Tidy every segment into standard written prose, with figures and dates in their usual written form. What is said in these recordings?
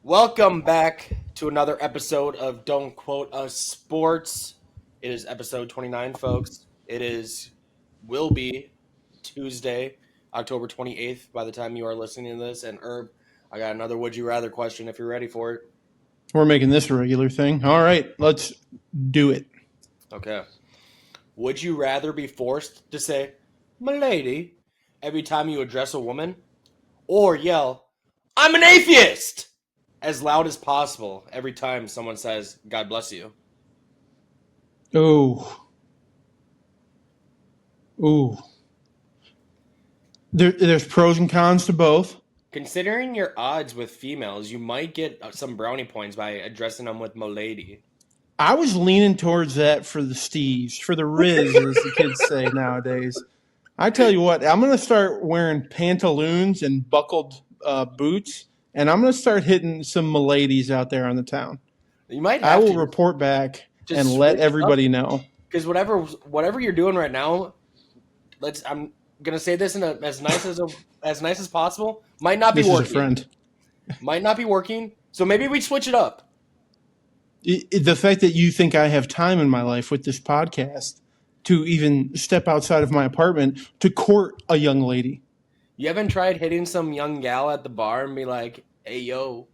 Welcome back to another episode of Don't Quote Us Sports. It is episode 29, folks. Will be Tuesday, October 28th by the time you are listening to this. And Herb, I got another would you rather question if you're ready for it. We're making this a regular thing. All right, let's do it. Okay. Would you rather be forced to say, "M'lady," every time you address a woman, or yell, "I'm an atheist," as loud as possible every time someone says, "God bless you"? Ooh. There's pros and cons to both. Considering your odds with females, you might get some brownie points by addressing them with "M'lady." I was leaning towards that for the Steves, for the Riz, as the kids say nowadays. I tell you what, I'm going to start wearing pantaloons and buckled boots, and I'm going to start hitting some "M'ladies" out there on the town. You might. I will report back and let everybody know. Because whatever you're doing right now, I'm gonna say this in as nice as possible. Might not be working. This is a friend. Might not be working. So maybe we switch it up. The fact that you think I have time in my life with this podcast to even step outside of my apartment to court a young lady. You haven't tried hitting some young gal at the bar and be like, "Hey, yo."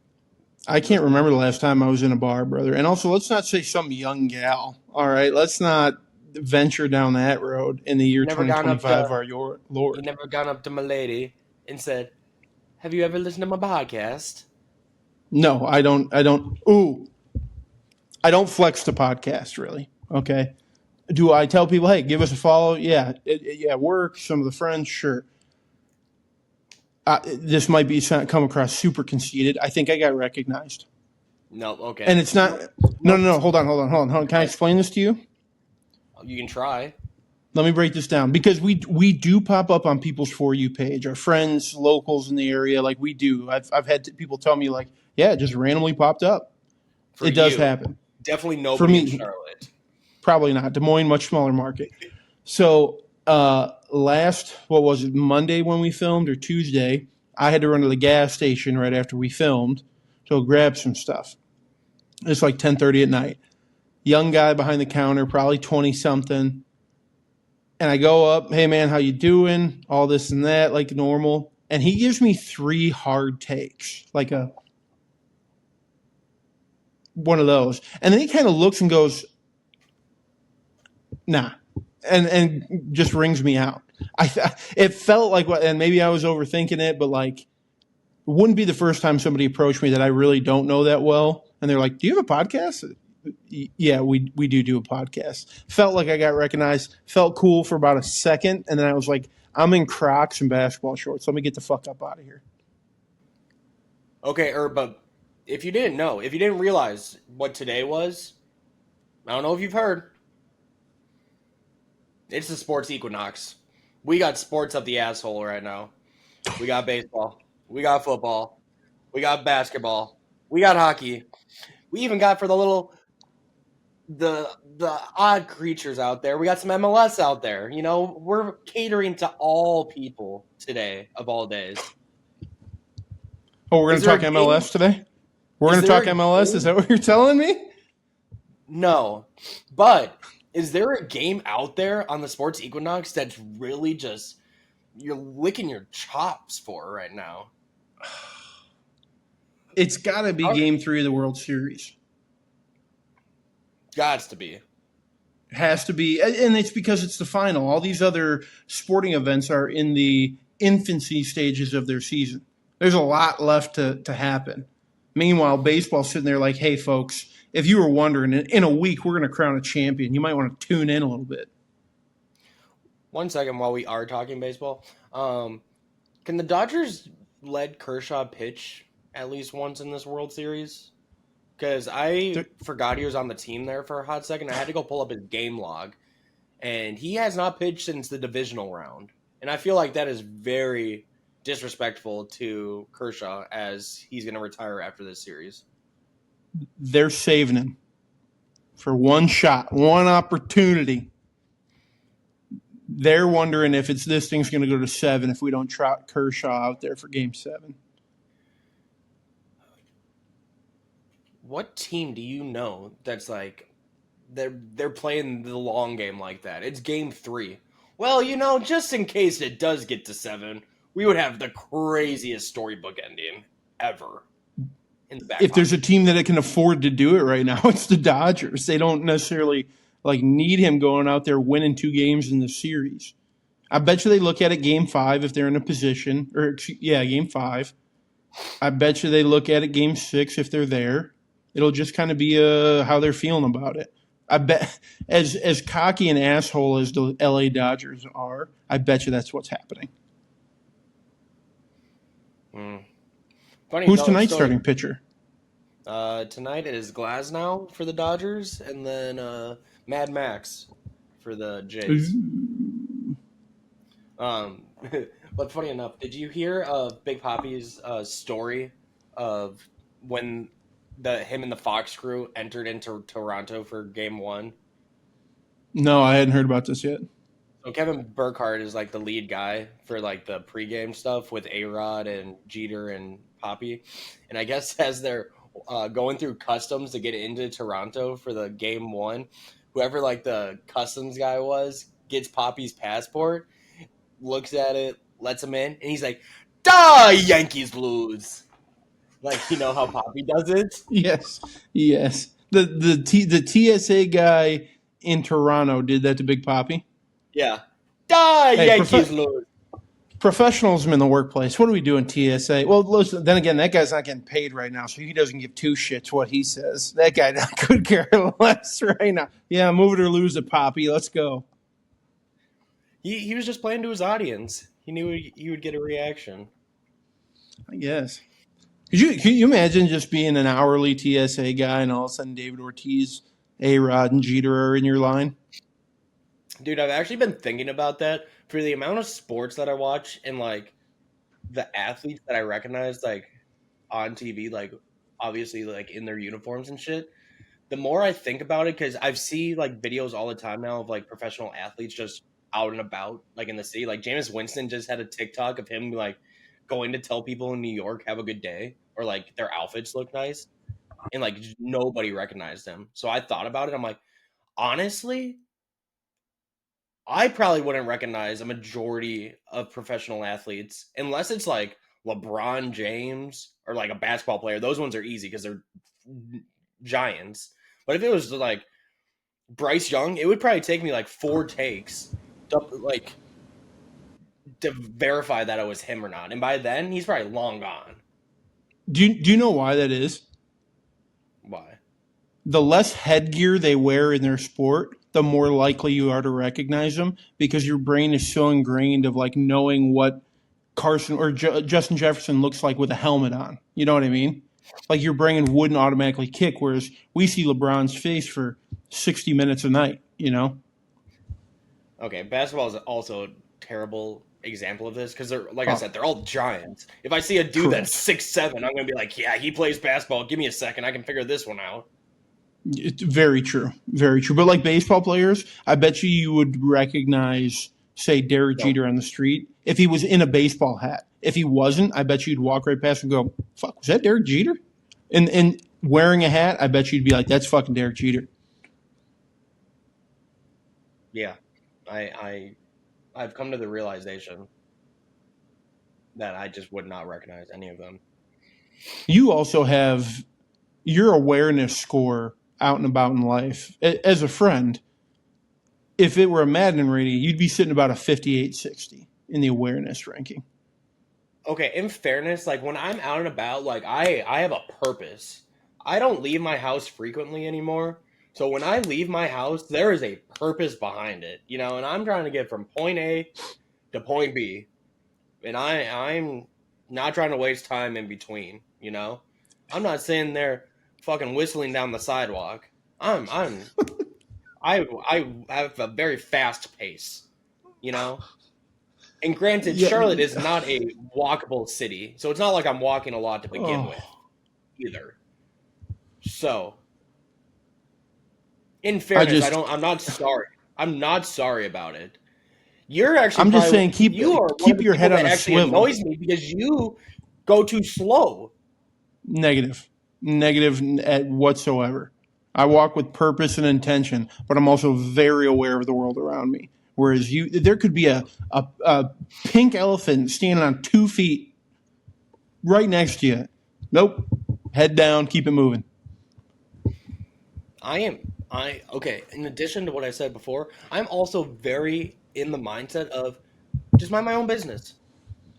I can't remember the last time I was in a bar, brother. And also, let's not say some young gal. All right, let's not venture down that road in the year 2025 of our Lord. You never gone up to my lady and said, "Have you ever listened to my podcast?" No, I don't. Ooh, I don't flex the podcast, really. Okay. Do I tell people, hey, give us a follow? Yeah. Work, some of the friends, sure. This might come across super conceited. I think I got recognized. No, okay. And it's not. No. Hold on. Can I explain this to you? You can try. Let me break this down, because we do pop up on people's For You page. Our friends, locals in the area, like we do. I've had people tell me, like, yeah, it just randomly popped up. It does happen. Definitely nobody in Charlotte. Probably not. Des Moines, much smaller market. So Monday when we filmed, or Tuesday, I had to run to the gas station right after we filmed to grab some stuff. It's like 10:30 at night. Young guy behind the counter, probably 20-something. And I go up, "Hey, man, how you doing?" All this and that, like normal. And he gives me 3 hard takes, like one of those. And then he kind of looks and goes, "Nah." And just rings me out. It felt like, and maybe I was overthinking it, but like, it wouldn't be the first time somebody approached me that I really don't know that well. And they're like, "Do you have a podcast?" Yeah, we do a podcast. Felt like I got recognized. Felt cool for about a second. And then I was like, I'm in Crocs and basketball shorts. Let me get the fuck up out of here. Okay, but if you didn't realize what today was, I don't know if you've heard. It's the Sports Equinox. We got sports up the asshole right now. We got baseball. We got football. We got basketball. We got hockey. We even got, for the odd creatures out there, we got some MLS out there. You know, we're catering to all people today of all days. Oh, we're going to talk MLS today? We're going to talk MLS? Is that what you're telling me? No. But is there a game out there on the Sports Equinox that's really just you're licking your chops for right now? It's got to be Game 3 of the World Series. Gots to be. Has to be. And it's because it's the final. All these other sporting events are in the infancy stages of their season. There's a lot left to happen. Meanwhile, baseball's sitting there like, hey, folks, if you were wondering, in a week we're going to crown a champion. You might want to tune in a little bit. 1 second while we are talking baseball. Can the Dodgers let Kershaw pitch at least once in this World Series? Because I forgot he was on the team there for a hot second. I had to go pull up his game log. And he has not pitched since the divisional round. And I feel like that is very disrespectful to Kershaw as he's going to retire after this series. They're saving him for one shot, one opportunity. They're wondering if this thing's going to go to 7 if we don't trot Kershaw out there for Game 7. What team do you know that's like they're playing the long game like that? It's Game 3. Well, just in case it does get to 7, we would have the craziest storybook ending ever in the back If pocket. there's a team that can afford to do it right now, it's the Dodgers. They don't necessarily need him going out there winning 2 games in the series. I bet you they look at it Game 5 if they're in a position, Game 5. I bet you they look at it Game 6 if they're there. It'll just kind of be how they're feeling about it. I bet as cocky and asshole as the LA Dodgers are, I bet you that's what's happening. Funny, Who's tonight's starting pitcher? Tonight it is Glasnow for the Dodgers, and then Mad Max for the Jays. But funny enough, did you hear of Big Papi's story of when him and the Fox crew entered into Toronto for Game 1? No, I hadn't heard about this yet. So Kevin Burkhardt is like the lead guy for like the pregame stuff with A-Rod and Jeter and Papi. And I guess as they're going through customs to get into Toronto for the Game 1, whoever like the customs guy was gets Papi's passport, looks at it, lets him in, and he's like, "Die, Yankees lose!" Like, how Papi does it? Yes. The TSA guy in Toronto did that to Big Papi. Yeah. Die, Yankees lose. Professionalism in the workplace. What are we doing, TSA? Well, listen, then again, that guy's not getting paid right now, so he doesn't give 2 shits what he says. That guy could care less right now. Yeah, move it or lose it, Papi. Let's go. He was just playing to his audience. He knew he would get a reaction. I guess. Could you imagine just being an hourly TSA guy and all of a sudden David Ortiz, A-Rod, and Jeter are in your line? Dude, I've actually been thinking about that for the amount of sports that I watch and like the athletes that I recognize like on TV, like obviously like in their uniforms and shit. The more I think about it, because I've seen like videos all the time now of like professional athletes just out and about like in the city. Like Jameis Winston just had a TikTok of him like going to tell people in New York have a good day, or like their outfits look nice, and like nobody recognized him. So I thought about it. I'm like, honestly, I probably wouldn't recognize a majority of professional athletes unless it's like LeBron James or like a basketball player. Those ones are easy because they're giants. But if it was like Bryce Young, it would probably take me like 4 takes to verify that it was him or not. And by then, he's probably long gone. Do you know why that is? Why? The less headgear they wear in their sport, the more likely you are to recognize them, because your brain is so ingrained of like knowing what Carson or Justin Jefferson looks like with a helmet on. You know what I mean? Like your brain wouldn't automatically kick, whereas we see LeBron's face for 60 minutes a night, Okay, basketball is also a terrible example of this because they're I said, they're all giants. If I see a dude that's 6'7", I'm gonna be like, yeah, he plays basketball. Give me a second, I can figure this one out. It's very true, very true. But like baseball players, I bet you would recognize, say, Derek Jeter on the street if he was in a baseball hat. If he wasn't, I bet you'd walk right past and go, "Fuck, was that Derek Jeter?" And wearing a hat, I bet you'd be like, "That's fucking Derek Jeter." Yeah, I've come to the realization that I just would not recognize any of them. You also have your awareness score out and about in life. As a friend, if it were a Madden rating, you'd be sitting about a 58-60 in the awareness ranking. Okay, in fairness, like when I'm out and about, like I have a purpose. I don't leave my house frequently anymore. So when I leave my house, there is a purpose behind it, and I'm trying to get from point A to point B. And I'm not trying to waste time in between, I'm not sitting there fucking whistling down the sidewalk. I have a very fast pace, And granted, Yeah. Charlotte is not a walkable city, so it's not like I'm walking a lot to begin Oh. with either. So, in fairness, I'm not sorry. I'm not sorry about it. You're actually I'm just probably saying, you are one of keep the your people head on that a actually swivel. annoys me because you go too slow. Negative at whatsoever. I walk with purpose and intention, but I'm also very aware of the world around me. Whereas there could be a pink elephant standing on 2 feet right next to you. Nope. Head down, keep it moving. Okay, in addition to what I said before, I'm also very in the mindset of just mind my own business.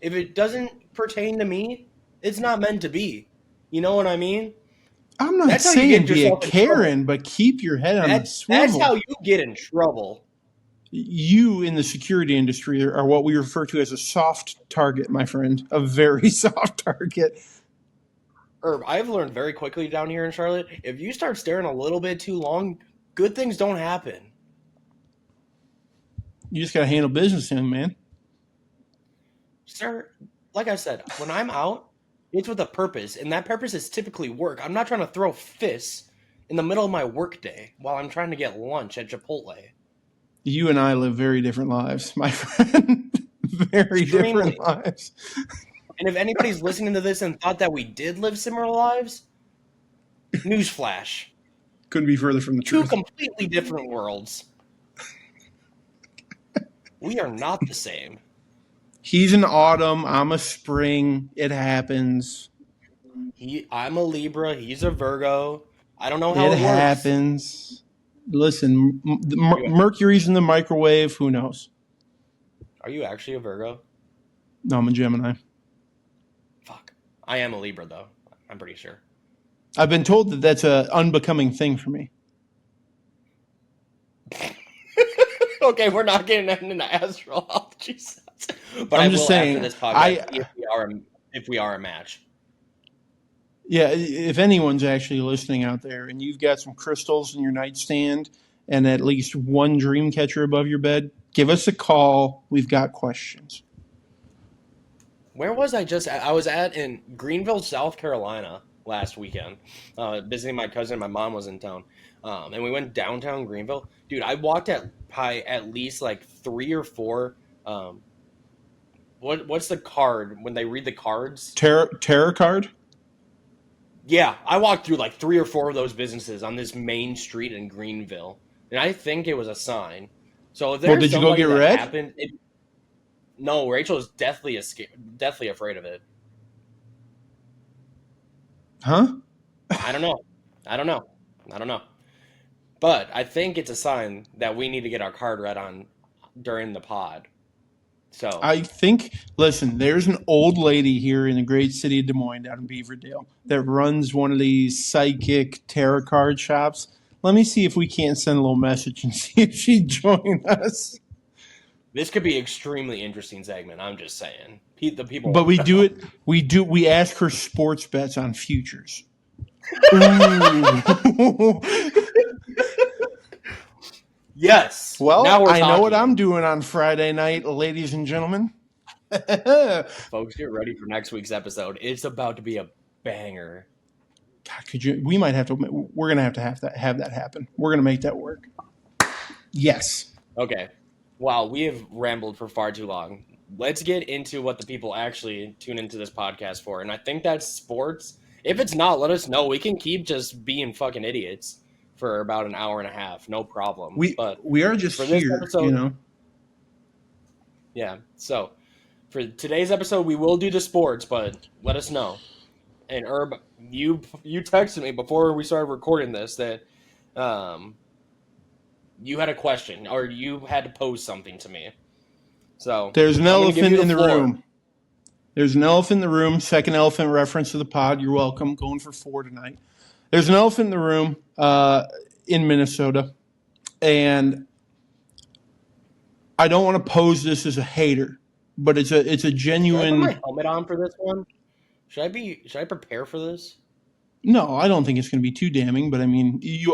If it doesn't pertain to me, it's not meant to be. You know what I mean? I'm not That's how you saying get be a yourself in trouble. Karen, but keep your head on a That's how swivel. you get in trouble. You in the security industry are what we refer to as a soft target, my friend. A very soft target. Herb, I've learned very quickly down here in Charlotte, if you start staring a little bit too long, good things don't happen. You just got to handle business, man. Sir, like I said, when I'm out, it's with a purpose, and that purpose is typically work. I'm not trying to throw fists in the middle of my workday while I'm trying to get lunch at Chipotle. You and I live very different lives, my friend. Very Extremely. different lives. And if anybody's listening to this and thought that we did live similar lives, newsflash. Couldn't be further from the Two truth. completely different worlds. We are not the same. He's an autumn. I'm a spring. It happens. I'm a Libra. He's a Virgo. I don't know how it works. Happens. Listen, Mercury's in the microwave. Who knows? Are you actually a Virgo? No, I'm a Gemini. Fuck. I am a Libra, though. I'm pretty sure. I've been told that that's an unbecoming thing for me. Okay, we're not getting into astrology. But I'm I just will saying, after this podcast if we are a match. Yeah, if anyone's actually listening out there and you've got some crystals in your nightstand and at least one dream catcher above your bed, give us a call. We've got questions. Where was I just at? I was in Greenville, South Carolina last weekend, visiting my cousin. My mom was in town, and we went downtown Greenville. Dude, I walked at least like 3 or 4. What's the card when they read the cards? Tarot card? Yeah, I walked through like 3 or 4 of those businesses on this main street in Greenville, and I think it was a sign. So if there's Did you go somebody get that read? happened, no, Rachel is deathly afraid of it. Huh? I don't know. But I think it's a sign that we need to get our card read on during the pod. So I think, listen, there's an old lady here in the great city of Des Moines down in Beaverdale that runs one of these psychic tarot card shops. Let me see if we can't send a little message and see if she'd join us. this could be an extremely interesting segment. I'm just saying. The people. But we do it. We ask her sports bets on futures. Yes. Well, now I know what I'm doing on Friday night, ladies and gentlemen. Folks, get ready for next week's episode. It's about to be a banger. God, could you? We might have to. We're gonna have that happen. We're gonna make that work. Yes. Okay. Wow, we have rambled for far too long. Let's get into what the people actually tune into this podcast for, and I think that's sports. If it's not, let us know. We can keep just being fucking idiots for about an hour and a half, no problem. We are just for this here, episode, you know. Yeah. So for today's episode, we will do the sports, but let us know. And Herb, you texted me before we started recording this that you had a question or you had to pose something to me. So there's an elephant in the floor. room. There's an elephant in the room. Second elephant reference to the pod. You're welcome. Going for 4 tonight. There's an elephant in the room in Minnesota, and I don't want to pose this as a hater, but it's a genuine. Should I put my helmet on for this one? Should I prepare for this? No, I don't think it's going to be too damning. But I mean, you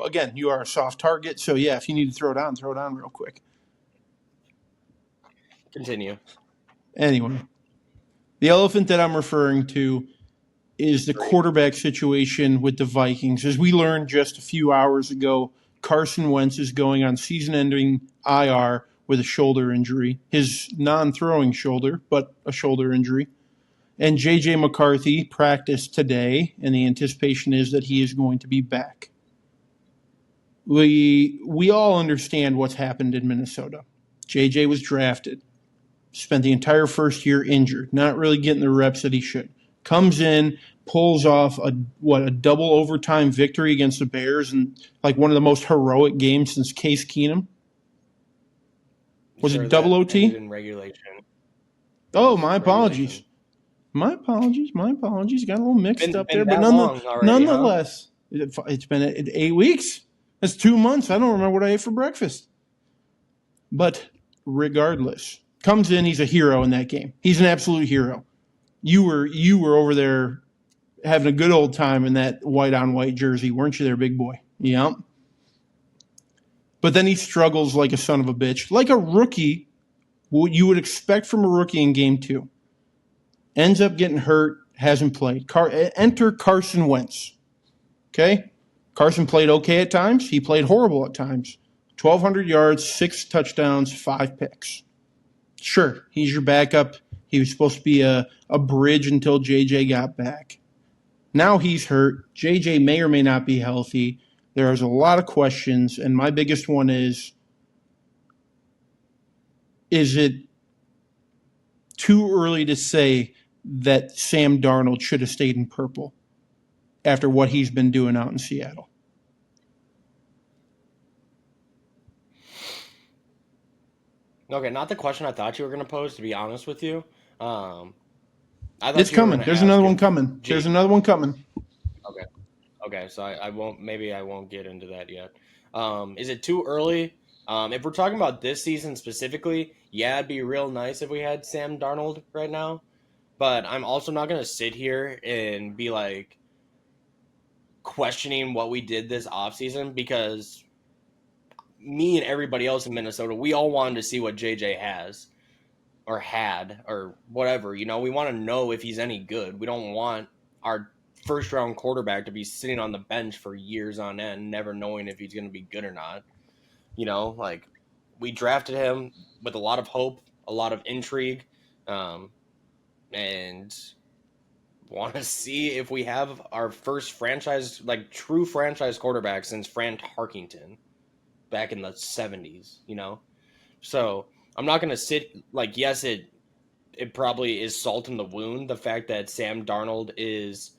are a soft target, so yeah, if you need to throw it on real quick. Continue. Anyway, the elephant that I'm referring to is the quarterback situation with the Vikings. As we learned just a few hours ago, Carson Wentz is going on season-ending IR with a shoulder injury, his non-throwing shoulder, but a shoulder injury. And J.J. McCarthy practiced today, and the anticipation is that he is going to be back. We all understand what's happened in Minnesota. J.J. was drafted, spent the entire first year injured, not really getting the reps that he should. Comes in, pulls off a double overtime victory against the Bears, and like one of the most heroic games since Case Keenum. Was it double OT? In regulation. Oh, my apologies. My apologies. Got a little mixed up there, but nonetheless, it's been 8 weeks. That's 2 months. I don't remember what I ate for breakfast. But regardless, comes in. He's a hero in that game. He's an absolute hero. You were over there having a good old time in that white on white jersey, weren't you there, big boy? Yeah. But then he struggles like a son of a bitch, like a rookie, what you would expect from a rookie in game 2. Ends up getting hurt, hasn't played. Enter Carson Wentz. Okay? Carson played okay at times. He played horrible at times. 1,200 yards, 6 touchdowns, 5 picks. Sure, he's your backup. He was supposed to be a bridge until JJ got back. Now he's hurt. JJ may or may not be healthy. There's a lot of questions, and my biggest one is it too early to say that Sam Darnold should have stayed in purple after what he's been doing out in Seattle? Okay, not the question I thought you were going to pose, to be honest with you. It's coming. There's another one coming. There's another one coming. Okay. So I won't. Maybe I won't get into that yet. Is it too early? If we're talking about this season specifically, yeah, it'd be real nice if we had Sam Darnold right now. But I'm also not going to sit here and be like questioning what we did this offseason, because me and everybody else in Minnesota, we all wanted to see what JJ has or had or whatever. You know, we want to know if he's any good. We don't want our first round quarterback to be sitting on the bench for years on end, never knowing if he's going to be good or not. You know, like, we drafted him with a lot of hope, a lot of intrigue, and want to see if we have our first franchise, like true franchise quarterback since Fran Tarkenton back in the 70s, you know? So I'm not going to sit like, yes, it probably is salt in the wound, the fact that Sam Darnold is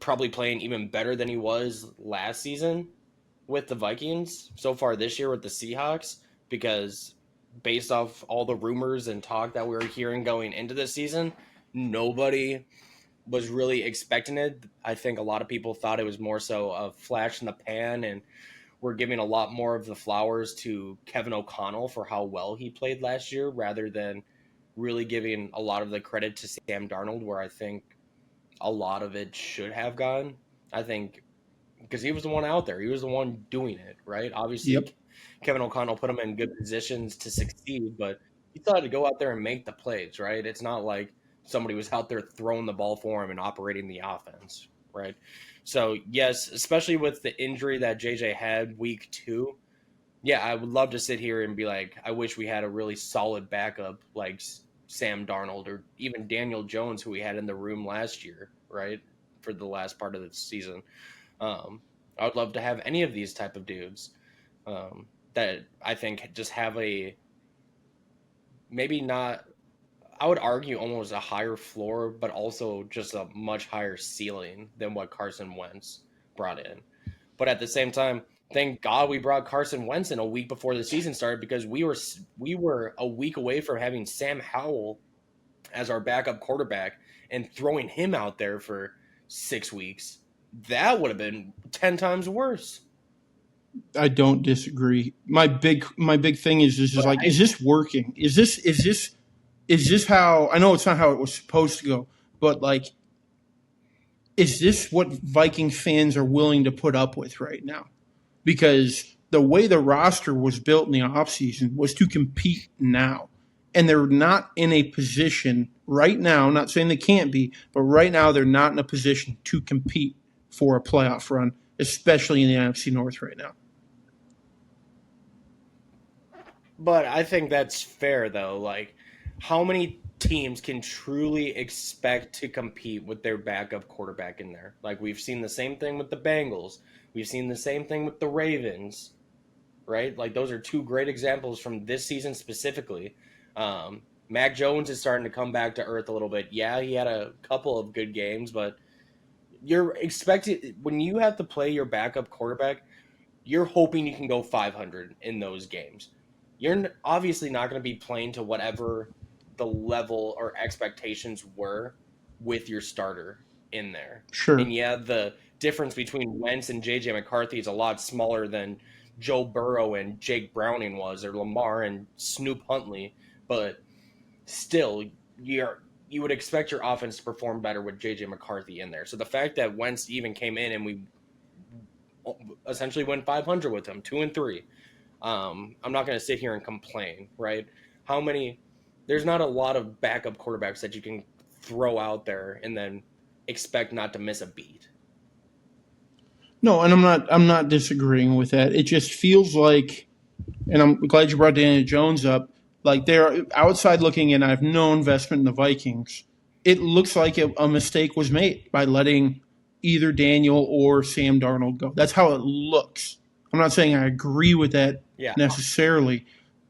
probably playing even better than he was last season with the Vikings so far this year with the Seahawks, because based off all the rumors and talk that we were hearing going into this season, nobody was really expecting it. I think a lot of people thought it was more so a flash in the pan, and we're giving a lot more of the flowers to Kevin O'Connell for how well he played last year, rather than really giving a lot of the credit to Sam Darnold, where I think a lot of it should have gone. I think because he was the one out there. He was the one doing it, right? Obviously, yep. Kevin O'Connell put him in good positions to succeed, but he thought to go out there and make the plays, right? It's not like somebody was out there throwing the ball for him and operating the offense, right? So, yes, especially with the injury that JJ had week 2, yeah, I would love to sit here and be like, I wish we had a really solid backup like Sam Darnold or even Daniel Jones, who we had in the room last year, right, for the last part of the season. I would love to have any of these type of dudes that I think just have a maybe not, I would argue almost a higher floor, but also just a much higher ceiling than what Carson Wentz brought in. But at the same time, thank God we brought Carson Wentz in a week before the season started, because we were a week away from having Sam Howell as our backup quarterback and throwing him out there for 6 weeks. That would have been 10 times worse. I don't disagree. My big thing is is this working? Is this how, I know it's not how it was supposed to go, but like, is this what Viking fans are willing to put up with right now? Because the way the roster was built in the offseason was to compete now. and they're not in a position right now, not saying they can't be, but right now they're not in a position to compete for a playoff run, especially in the AFC North right now. But I think that's fair, though. Like, how many teams can truly expect to compete with their backup quarterback in there? Like, we've seen the same thing with the Bengals. We've seen the same thing with the Ravens, right? Like, those are two great examples from this season specifically. Mac Jones is starting to come back to earth a little bit. Yeah, he had a couple of good games, but you're expected when you have to play your backup quarterback, you're hoping you can go 500 in those games. You're obviously not going to be playing to whatever the level or expectations were with your starter in there. Sure. And yeah, the difference between Wentz and JJ McCarthy is a lot smaller than Joe Burrow and Jake Browning was, or Lamar and Snoop Huntley, but still, you would expect your offense to perform better with JJ McCarthy in there. So the fact that Wentz even came in and we essentially went 500 with him, 2-3. I'm not going to sit here and complain, right? There's not a lot of backup quarterbacks that you can throw out there and then expect not to miss a beat. No, and I'm not disagreeing with that. It just feels like, and I'm glad you brought Daniel Jones up, like they're outside looking in. I have no investment in the Vikings. It looks like a mistake was made by letting either Daniel or Sam Darnold go. That's how it looks. I'm not saying I agree with that necessarily,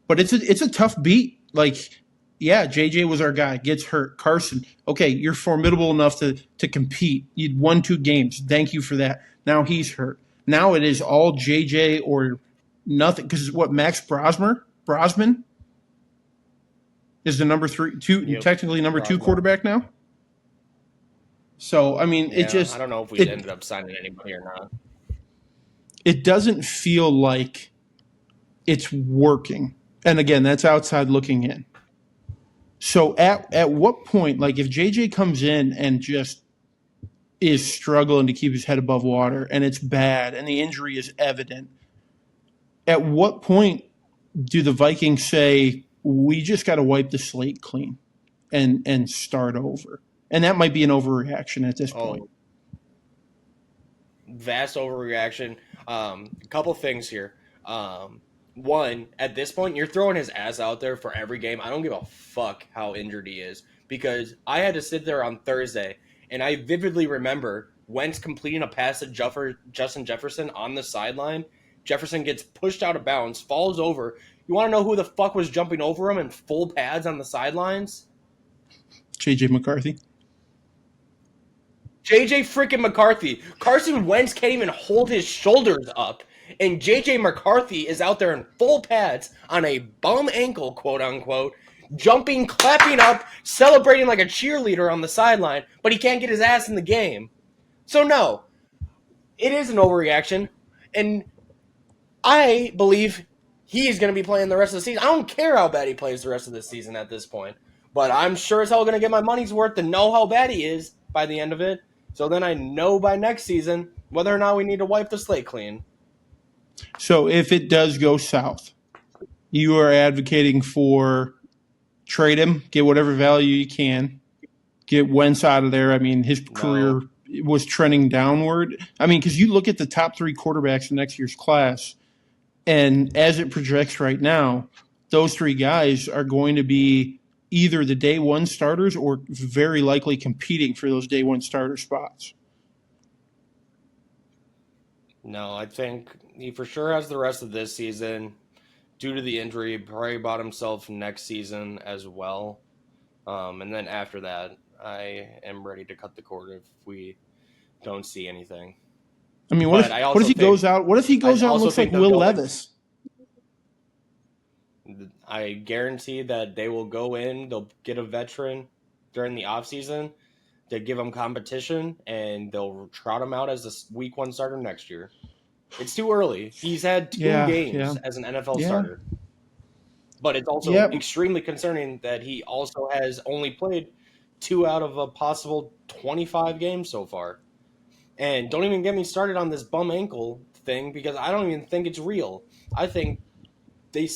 but it's a tough beat. Like, yeah, JJ was our guy, gets hurt. Carson, okay, you're formidable enough to compete. You'd won 2 games. Thank you for that. Now he's hurt. Now it is all JJ or nothing. Because what, Max Brosman is the number 2, technically number 2 quarterback now. So, I mean, it just... I don't know if we ended up signing anybody or not. It doesn't feel like it's working. And again, that's outside looking in. So at what point, like if JJ comes in and just is struggling to keep his head above water and it's bad and the injury is evident, at what point do the Vikings say, we just got to wipe the slate clean and start over? And that might be an overreaction at this point. Vast overreaction. A couple things here. One, at this point, you're throwing his ass out there for every game. I don't give a fuck how injured he is, because I had to sit there on Thursday, and I vividly remember Wentz completing a pass to Justin Jefferson on the sideline. Jefferson gets pushed out of bounds, falls over. You want to know who the fuck was jumping over him in full pads on the sidelines? JJ McCarthy. JJ freaking McCarthy. Carson Wentz can't even hold his shoulders up. And JJ McCarthy is out there in full pads on a bum ankle, quote unquote, jumping, clapping up, celebrating like a cheerleader on the sideline, but he can't get his ass in the game. So no, it is an overreaction. And I believe he's going to be playing the rest of the season. I don't care how bad he plays the rest of the season at this point. But I'm sure as hell going to get my money's worth to know how bad he is by the end of it. So then I know by next season whether or not we need to wipe the slate clean. So if it does go south, you are advocating for trade him, get whatever value you can, get Wentz out of there. I mean, his career was trending downward. I mean, because you look at the top 3 quarterbacks in next year's class, and as it projects right now, those 3 guys are going to be either the day one starters or very likely competing for those day one starter spots. No, I think he for sure has the rest of this season. Due to the injury, he probably bought himself next season as well. And then after that, I am ready to cut the cord if we don't see anything. I mean, what if he goes out? What if he goes out and looks like Will Levis? I guarantee that they will go in, they'll get a veteran during the offseason to give him competition, and they'll trot him out as a week 1 starter next year. It's too early. He's had 2 games as an NFL starter. But it's also extremely concerning that he also has only played 2 out of a possible 25 games so far. And don't even get me started on this bum ankle thing, because I don't even think it's real. I think they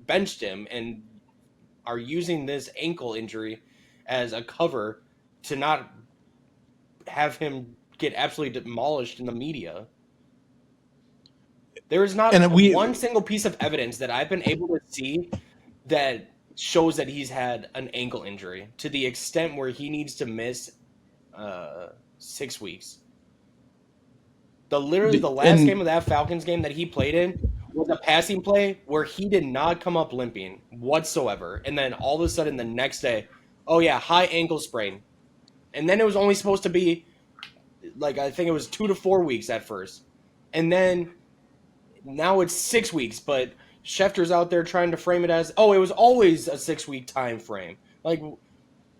benched him, and are using this ankle injury as a cover to not have him get absolutely demolished in the media. There is not And one single piece of evidence that I've been able to see that shows that he's had an ankle injury to the extent where he needs to miss 6 weeks. The last game of that Falcons game that he played in was a passing play where he did not come up limping whatsoever. And then all of a sudden the next day, oh yeah, high ankle sprain. And then it was only supposed to be like, I think it was 2 to 4 weeks at first. And then now it's 6 weeks, but Schefter's out there trying to frame it as, oh, it was always a 6-week time frame. Like,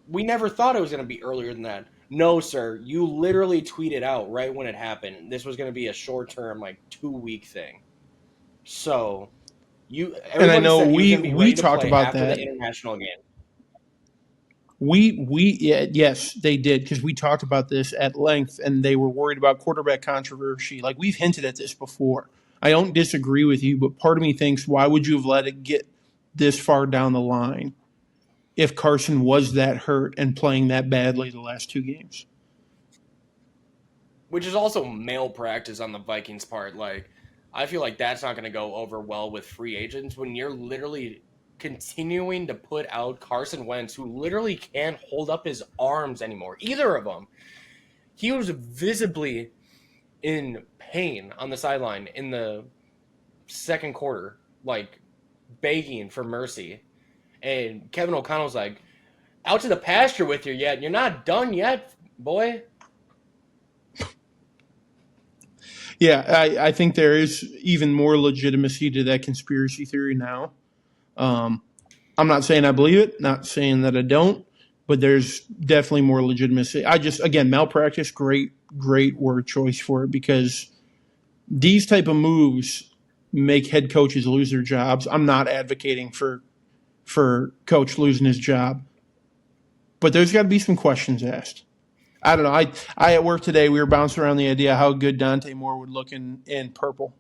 we never thought it was going to be earlier than that. No, sir. You literally tweeted out right when it happened. This was going to be a short-term, like 2-week thing. So, and I know we talked about after that the international game. Yes, they did, because we talked about this at length, and they were worried about quarterback controversy. Like, we've hinted at this before. I don't disagree with you, but part of me thinks, why would you have let it get this far down the line if Carson was that hurt and playing that badly the last 2 games? Which is also malpractice on the Vikings' part. Like, I feel like that's not going to go over well with free agents when you're literally continuing to put out Carson Wentz, who literally can't hold up his arms anymore. Either of them. He was visibly in pain on the sideline in the second quarter, like begging for mercy. And Kevin O'Connell's like, out to the pasture with you yet. You're not done yet, boy. Yeah, I think there is even more legitimacy to that conspiracy theory now. I'm not saying I believe it, not saying that I don't, but there's definitely more legitimacy. Again, malpractice, great word choice for it, because these type of moves make head coaches lose their jobs. I'm not advocating for coach losing his job, but there's got to be some questions asked. I don't know. I at work today, we were bouncing around the idea how good Dante Moore would look in purple.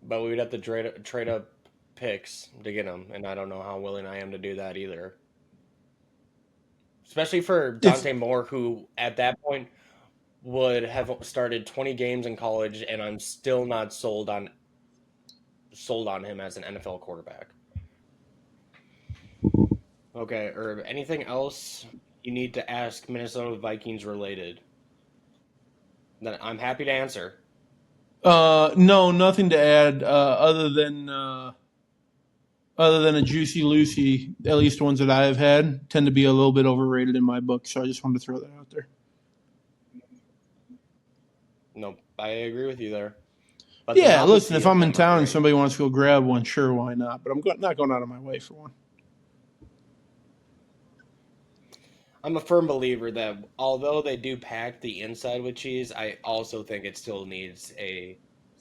But we would have to trade up picks to get him, and I don't know how willing I am to do that either. Especially for Dante Moore, who at that point would have started 20 games in college, and I'm still not sold on him as an NFL quarterback. Okay, or anything else you need to ask Minnesota Vikings related? Then I'm happy to answer. No, nothing to add other than a Juicy Lucy. At least ones that I have had tend to be a little bit overrated in my book, so I just wanted to throw that out there. No, I agree with you there. But yeah, listen, if I'm in town and somebody wants to go grab one, sure, why not? But I'm not going out of my way for one. I'm a firm believer that although they do pack the inside with cheese, I also think it still needs a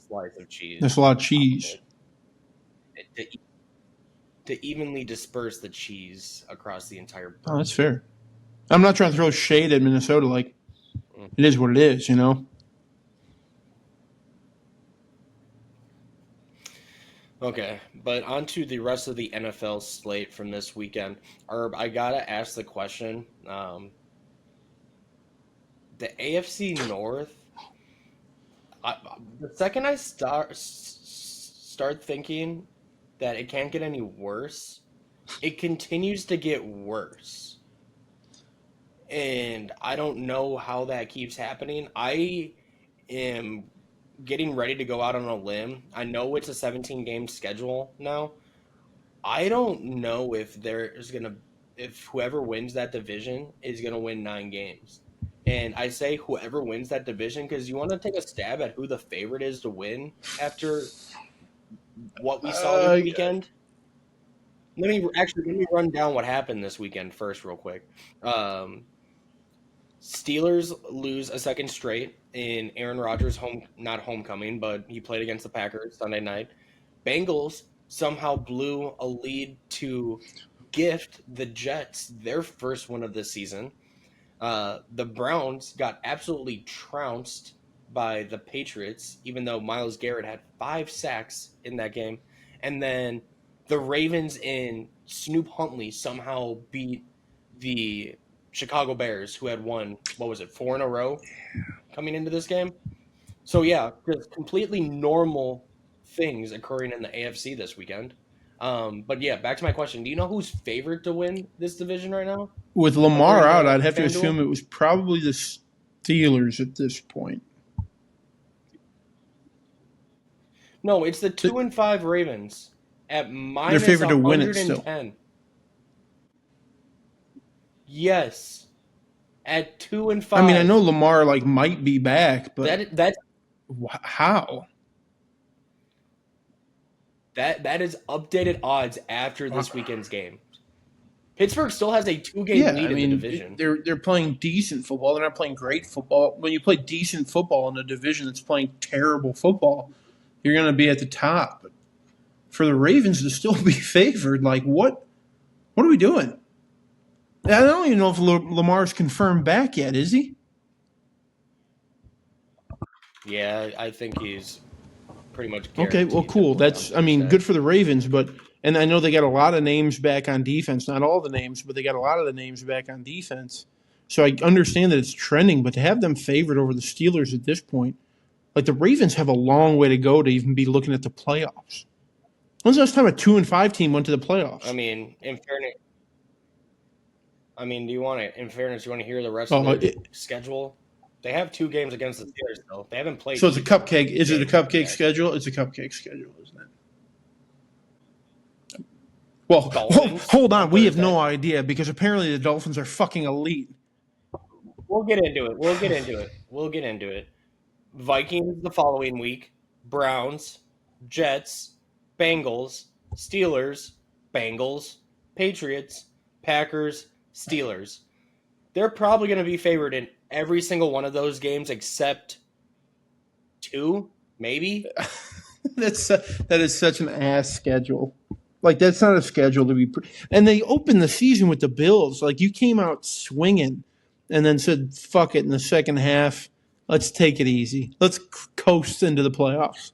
slice of cheese. There's a lot of cheese. To evenly disperse the cheese across the entire burger. Oh, that's fair. I'm not trying to throw shade at Minnesota. Like, it is what it is, you know? Okay, but on to the rest of the NFL slate from this weekend. Herb, I gotta ask the question. The AFC North, the second I start thinking that it can't get any worse, it continues to get worse. And I don't know how that keeps happening. I am getting ready to go out on a limb. I know it's a 17-game schedule now. I don't know if whoever wins that division is going to win 9 games. And I say whoever wins that division because you want to take a stab at who the favorite is to win after what we saw this weekend. Let me run down what happened this weekend first real quick. Steelers lose a second straight in Aaron Rodgers' not homecoming, but he played against the Packers Sunday night. Bengals somehow blew a lead to gift the Jets their first win of the season. The Browns got absolutely trounced by the Patriots, even though Myles Garrett had 5 sacks in that game. and then the Ravens and Snoop Huntley somehow beat the Chicago Bears, who had won, what was it, 4 in a row coming into this game. So yeah, just completely normal things occurring in the AFC this weekend. But yeah, back to my question. Do you know who's favored to win this division right now? With Lamar According out, to I'd have to FanDuel? assume it was probably the Steelers at this point. No, it's the 2-5 Ravens at They're minus favored to win it 110. still. Yes, at 2-5. I mean, I know Lamar might be back, but that's how? that is updated odds after this weekend's game. Pittsburgh still has a 2-game lead in the division. They're playing decent football. They're not playing great football. When you play decent football in a division that's playing terrible football, you're going to be at the top. But for the Ravens to still be favored, what are we doing? I don't even know if Lamar's confirmed back yet, is he? Yeah, I think he's pretty much Okay, well, cool. That's, good for the Ravens, and I know they got a lot of names back on defense. Not all the names, but they got a lot of the names back on defense. So I understand that it's trending, but to have them favored over the Steelers at this point, the Ravens have a long way to go to even be looking at the playoffs. When's the last time a 2-5 team went to the playoffs? In fairness, do you want to hear the rest of the schedule? They have 2 games against the Steelers, though. They haven't played. So it's a cupcake. Is it a cupcake schedule? It's a cupcake schedule, isn't it? Well, hold on. We have no idea because apparently the Dolphins are fucking elite. We'll get into it. Vikings the following week. Browns, Jets, Bengals, Steelers, Bengals, Patriots, Packers, Steelers. They're probably going to be favored in every single one of those games except 2, maybe. That is such an ass schedule. That's not a schedule to be. And they opened the season with the Bills. You came out swinging, and then said, "Fuck it." In the second half, let's take it easy. Let's coast into the playoffs.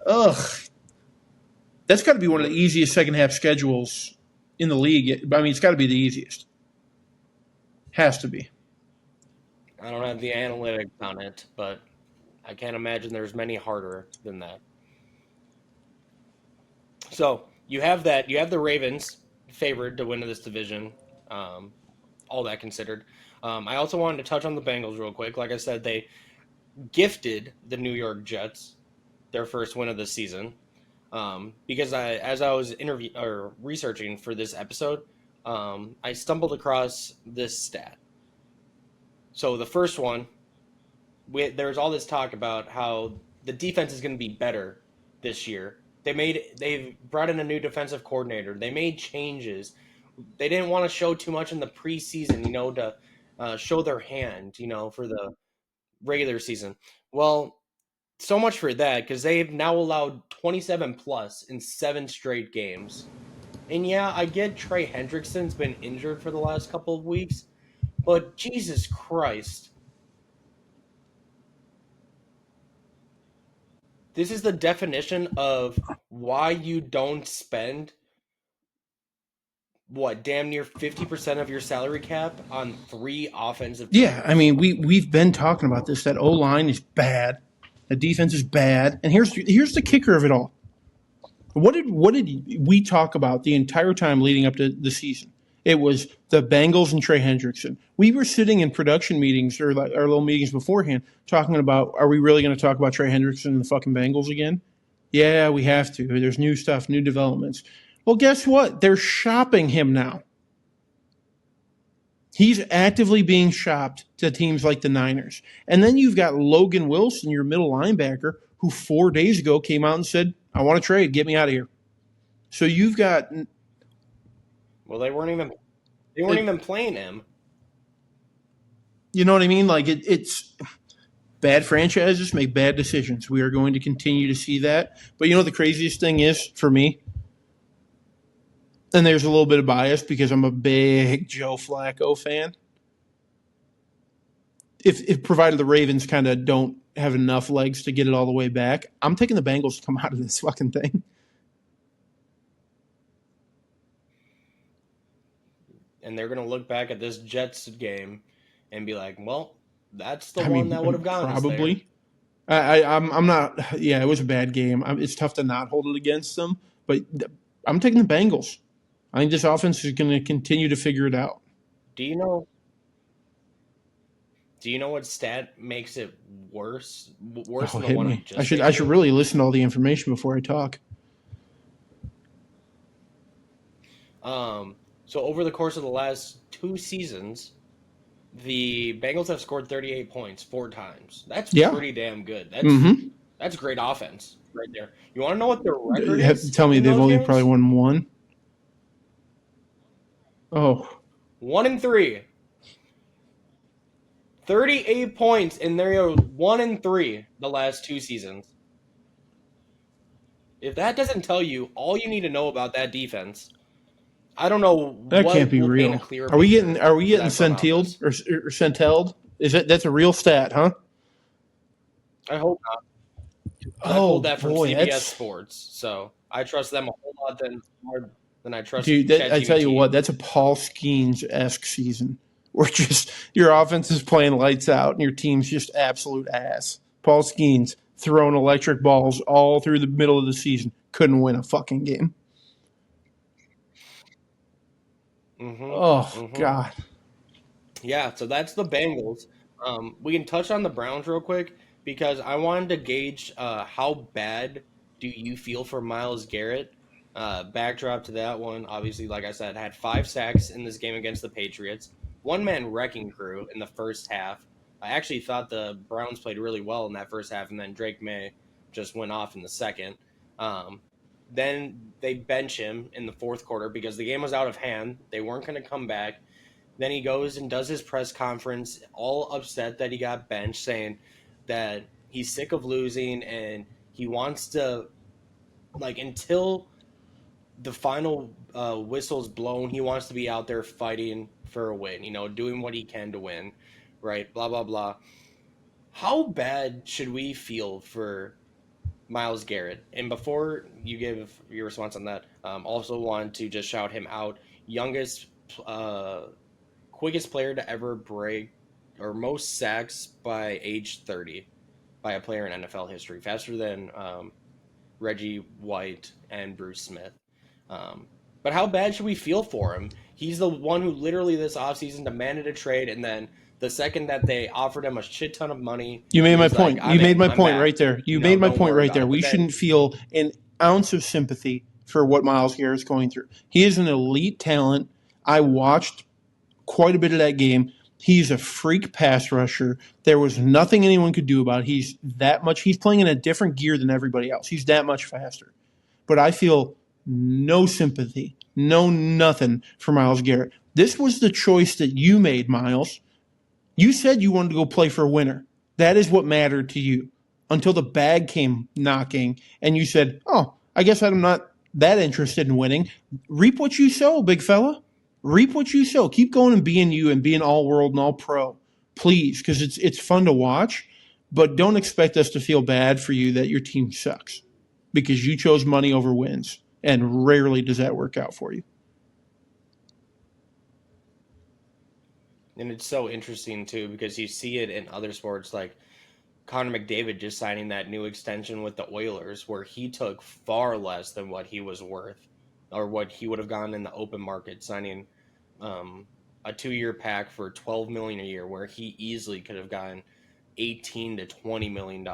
Ugh, that's got to be one of the easiest second half schedules in the league. It's got to be the easiest. Has to be. I don't have the analytics on it, but I can't imagine there's many harder than that. So you have that. You have the Ravens favored to win this division, all that considered. I also wanted to touch on the Bengals real quick. Like I said, they gifted the New York Jets their first win of the season because as I was researching for this episode, I stumbled across this stat. So the first one, there was all this talk about how the defense is going to be better this year. They've brought in a new defensive coordinator. They made changes. They didn't want to show too much in the preseason, to show their hand, for the regular season. Well, so much for that, because they've now allowed 27 plus in 7 straight games. And yeah, I get Trey Hendrickson's been injured for the last couple of weeks, but Jesus Christ. This is the definition of why you don't spend, damn near 50% of your salary cap on 3 offensive players. Yeah, we've been talking about this. That O-line is bad. The defense is bad. And here's the kicker of it all. What did we talk about the entire time leading up to the season? It was the Bengals and Trey Hendrickson. We were sitting in production meetings or our little meetings beforehand talking about, are we really going to talk about Trey Hendrickson and the fucking Bengals again? Yeah, we have to. There's new stuff, new developments. Well, guess what? They're shopping him now. He's actively being shopped to teams like the Niners. And then you've got Logan Wilson, your middle linebacker, who 4 days ago came out and said, I want to trade. Get me out of here. So you've got... Well, they weren't even playing him. You know what I mean? It's bad franchises make bad decisions. We are going to continue to see that. But the craziest thing is, for me, and there's a little bit of bias because I'm a big Joe Flacco fan. If provided the Ravens kind of don't have enough legs to get it all the way back, I'm taking the Bengals to come out of this fucking thing. and they're going to look back at this Jets game and be like, well, that's the I one mean, that would have gotten us there. probably. I'm not. Yeah, it was a bad game. It's tough to not hold it against them, but I'm taking the Bengals. I think this offense is going to continue to figure it out. Do you know? Do you know what stat makes it worse? Worse Oh, than the hit one I me. just I gave should you? really listen to all the information before I talk. So over the course of the last 2 seasons, the Bengals have scored 38 points 4 times. That's Yeah. pretty damn good. Mm-hmm. That's great offense right there. You want to know what their record is Tell me in they've those only probably games? won one. Oh, 1-3. 38 points, and they're 1-3 the last 2 seasons. If that doesn't tell you all you need to know about that defense, I don't know that can't what be will paint a real. clearer Are we picture getting for that front centilled office. or centelled? That's a real stat, huh? I hope not. I Oh pulled that from boy, CBS that's Sports, so I trust them a whole lot more than I trust dude. I tell you ChatGPT. what, that's a Paul Skeens-esque season. Where just your offense is playing lights out and your team's just absolute ass. Paul Skeens throwing electric balls all through the middle of the season. Couldn't win a fucking game. Oh Mm-hmm. God. Yeah, so that's the Bengals. We can touch on the Browns real quick because I wanted to gauge how bad do you feel for Myles Garrett. Backdrop to that one, obviously, like I said, had 5 sacks in this game against the Patriots. One man wrecking crew in the first half. I actually thought the Browns played really well in that first half, and then Drake May just went off in the second. Um, then they bench him in the fourth quarter because the game was out of hand. They weren't going to come back. Then he goes and does his press conference, all upset that he got benched, saying that he's sick of losing and he wants to, like, until the final whistle's blown, he wants to be out there fighting for a win, doing what he can to win, right? Blah, blah, blah. How bad should we feel for Myles Garrett? And before you give your response on that, also want to just shout him out. Youngest quickest player to ever break or most sacks by age 30 by a player in NFL history, faster than Reggie White and Bruce Smith. But how bad should we feel for him? He's the one who literally this offseason demanded a trade, and then the second that they offered him a shit ton of money, You made he my was like, point. I'm You made in, my I'm point back. right there. You made my Don't point worry right about there. it. We But then, shouldn't feel an ounce of sympathy for what Myles Garrett's going through. He is an elite talent. I watched quite a bit of that game. He's a freak pass rusher. There was nothing anyone could do about it. He's playing in a different gear than everybody else. He's that much faster. But I feel no sympathy, no nothing for Myles Garrett. This was the choice that you made, Myles. You said you wanted to go play for a winner. That is what mattered to you until the bag came knocking and you said, oh, I guess I'm not that interested in winning. Reap what you sow, big fella. Reap what you sow. Keep going and being you and being all world and all pro, please, because it's fun to watch. But don't expect us to feel bad for you that your team sucks because you chose money over wins. And rarely does that work out for you. and it's so interesting too because you see it in other sports like Connor McDavid just signing that new extension with the Oilers, where he took far less than what he was worth, or what he would have gotten in the open market, signing um, a 2-year pack for $12 million a year, where he easily could have gotten 18 to $20 million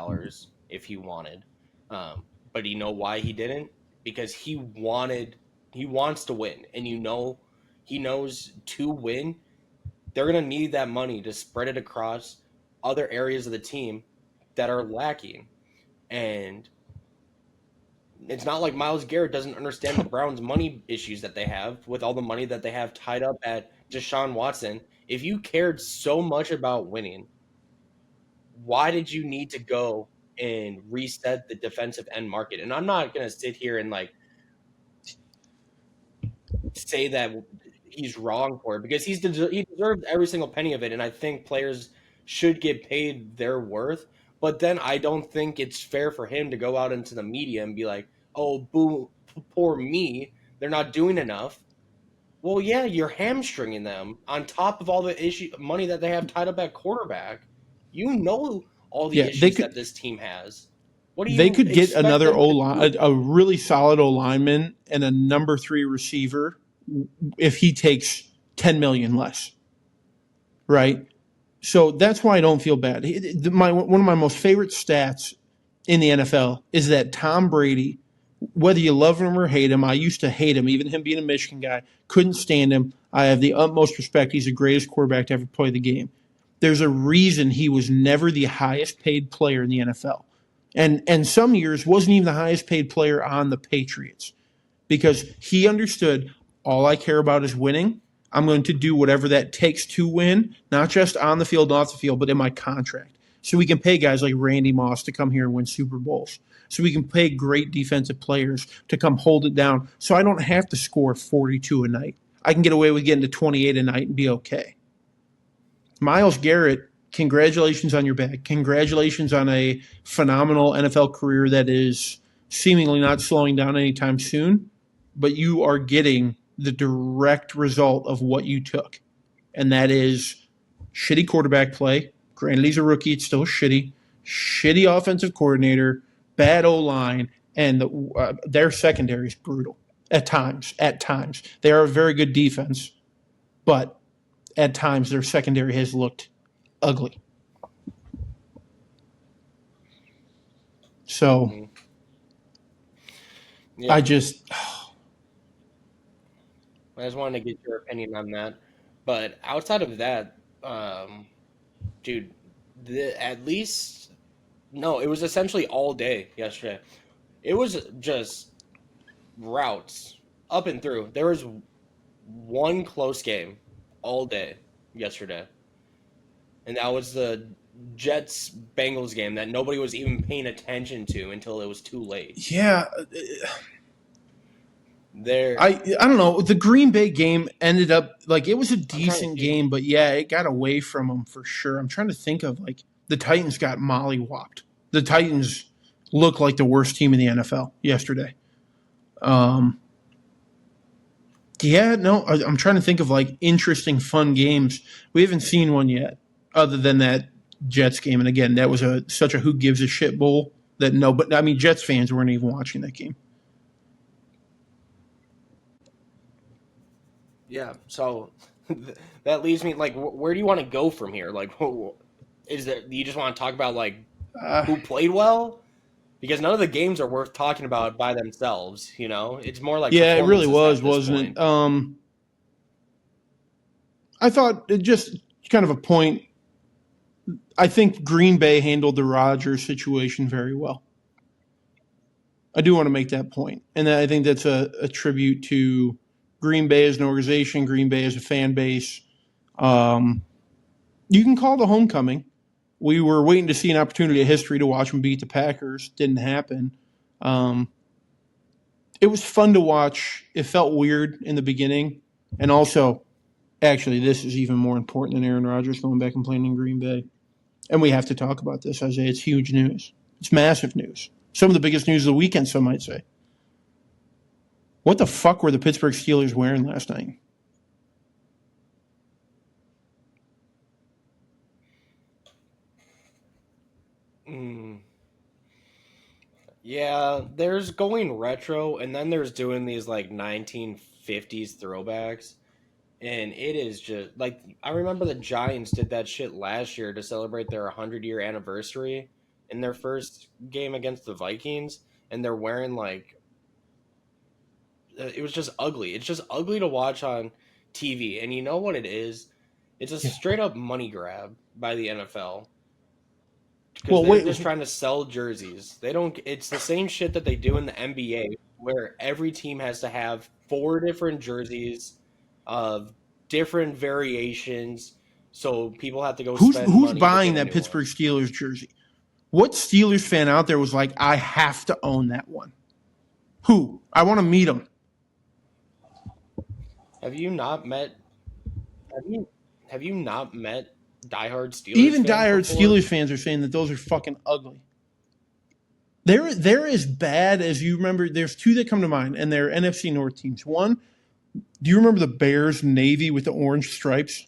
if he wanted. But you know why he didn't? Because he wants to win, and he knows to win, they're gonna need that money to spread it across other areas of the team that are lacking. And it's not like Myles Garrett doesn't understand the Browns' money issues that they have with all the money that they have tied up at Deshaun Watson. If you cared so much about winning, why did you need to go and reset the defensive end market? And I'm not going to sit here and like say that he's wrong for it because he deserves every single penny of it. And I think players should get paid their worth. But then I don't think it's fair for him to go out into the media and be like, "Oh, boo, poor me. They're not doing enough." Well, yeah, you're hamstringing them on top of all the money that they have tied up at quarterback. You know all the Yeah, they issues that could this team has. What do they you could get expect another them O to line, do? a really solid O lineman, and a number 3 receiver if he takes 10 million less, right? So that's why I don't feel bad. One of my most favorite stats in the NFL is that Tom Brady, whether you love him or hate him, I used to hate him, even him being a Michigan guy, couldn't stand him. I have the utmost respect. He's the greatest quarterback to ever play the game. There's a reason he was never the highest paid player in the NFL. And some years wasn't even the highest paid player on the Patriots because he understood all I care about is winning. I'm going to do whatever that takes to win, not just on the field and off the field, but in my contract. So we can pay guys like Randy Moss to come here and win Super Bowls. So we can pay great defensive players to come hold it down. So I don't have to score 42 a night. I can get away with getting to 28 a night and be okay. Myles Garrett, congratulations on your back. Congratulations on a phenomenal NFL career that is seemingly not slowing down anytime soon, but you are getting the direct result of what you took, and that is shitty quarterback play. Granted, he's a rookie. It's still shitty. Shitty offensive coordinator, bad O-line, and their secondary is brutal at times. At times. They are a very good defense, but at times their secondary has looked ugly. So Yeah. I just wanted to get your opinion on that. But outside of that, dude, at least no, it was essentially all day yesterday. It was just routes up and through. There was one close game all day yesterday, and that was the Jets Bengals game that nobody was even paying attention to until it was too late. yeah, There, I don't know. The Green Bay game ended up like it was a I'm trying to decent see. game, but yeah, it got away from them for sure. I'm trying to think of like the Titans got mollywopped. The Titans look like the worst team in the NFL yesterday. Yeah, no, I'm trying to think of like interesting, fun games. We haven't seen one yet, other than that Jets game. And again, that was such a who gives a shit bowl that no, but I mean, Jets fans weren't even watching that game. Yeah, so that leaves me like, where do you want to go from here? Like, is there? You just want to talk about like who played well? Because none of the games are worth talking about by themselves. You know, it's more like Yeah, it really performances was, at this wasn't point. it? I thought it just kind of a point. I think Green Bay handled the Rodgers situation very well. I do want to make that point, and I think that's a tribute to Green Bay as an organization, Green Bay as a fan base. You can call the homecoming. We were waiting to see an opportunity of history to watch them beat the Packers. Didn't happen. It was fun to watch. It felt weird in the beginning, and also, actually, this is even more important than Aaron Rodgers going back and playing in Green Bay. And we have to talk about this, Isaiah. It's huge news. It's massive news. Some of the biggest news of the weekend, some might say. What the fuck were the Pittsburgh Steelers wearing last night? Mm. Yeah, there's going retro, and then there's doing these like 1950s throwbacks. And it is just like I remember the Giants did that shit last year to celebrate their 100-year anniversary in their first game against the Vikings, and they're wearing like it was just ugly. It's just ugly to watch on TV. And you know what it is? It's a Yeah. straight up money grab by the NFL because Well, they're wait. just trying to sell jerseys. They don't. It's the same shit that they do in the NBA, where every team has to have 4 different jerseys of different variations, so people have to go spend Who's money to buying get a that new one. Pittsburgh Steelers jersey? What Steelers fan out there was like, I have to own that one? Who? I want to meet them. Have you not met? Have you not met diehard Steelers Even fans diehard before? Steelers fans are saying that those are fucking ugly. They're as bad as you remember. There's 2 that come to mind, and they're NFC North teams. One, Do you remember the Bears navy with the orange stripes?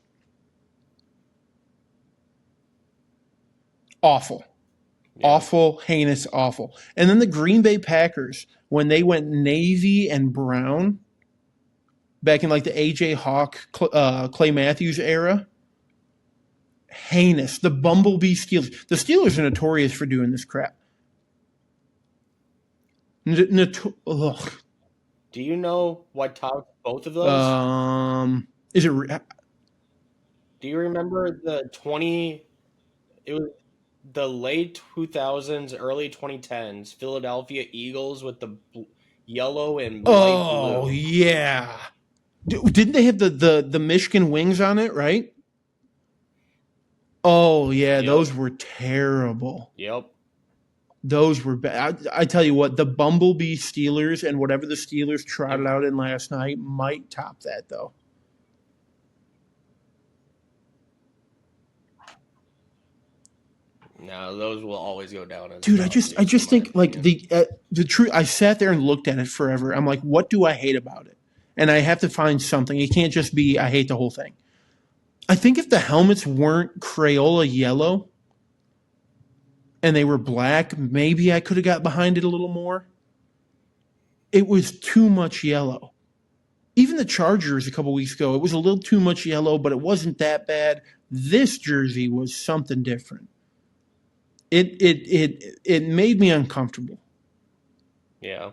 Awful. Yeah. Awful, heinous, awful. And then the Green Bay Packers, when they went navy and brown back in like the AJ Hawk, Clay Matthews era, heinous. The Bumblebee Steelers. The Steelers are notorious for doing this crap. Ugh. Do you know what topped both of those? Is it? Do you remember the 20? It was the late 2000s, early 2010s Philadelphia Eagles with the yellow and light Oh blue. yeah. Didn't they have the Michigan wings on it? Right. Oh yeah, Yep. those were terrible. Yep. Those were bad. I tell you what, the Bumblebee Steelers and whatever the Steelers trotted And out in last night might top that though. no, those will always go down as Dude, I atrocities, in just my think like opinion. the truth. I sat there and looked at it forever. I'm like, what do I hate about it? And I have to find something. It can't just be I hate the whole thing. I think if the helmets weren't Crayola yellow and they were black, maybe I could have got behind it a little more. It was too much yellow. Even the Chargers a couple weeks ago, it was a little too much yellow, but it wasn't that bad. This jersey was something different. It made me uncomfortable. Yeah.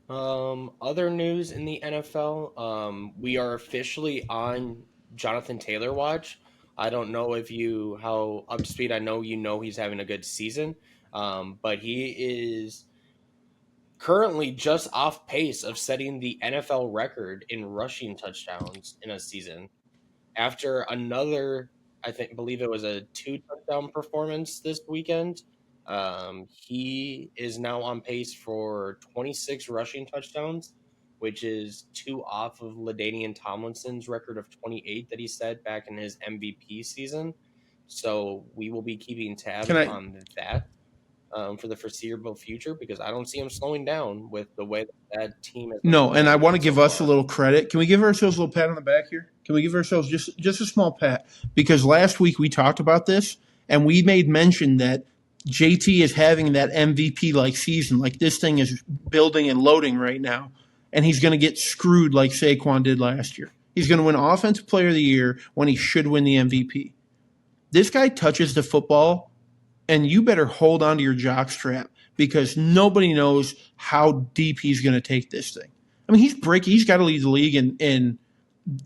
Other news in the NFL. We are officially on Jonathan Taylor watch. I don't know if you how up to speed. I know you know he's having a good season. But he is currently just off pace of setting the NFL record in rushing touchdowns in a season. After another, believe it was a 2 touchdown performance this weekend. He is now on pace for 26 rushing touchdowns, which is two off of LaDainian Tomlinson's record of 28 that he set back in his MVP season. So we will be keeping Can tabs I? on that for the foreseeable future because I don't see him slowing down with the way that team has been No, and I want performing to so give us a far. little credit. Can we give ourselves a little pat on the back here? Can we give ourselves just a small pat? Because last week we talked about this and we made mention that JT is having that MVP like season. Like this thing is building and loading right now. And he's going to get screwed like Saquon did last year. He's going to win Offensive Player of the Year when he should win the MVP. This guy touches the football, and you better hold on to your jockstrap because nobody knows how deep he's going to take this thing. I mean, he's got to lead the league in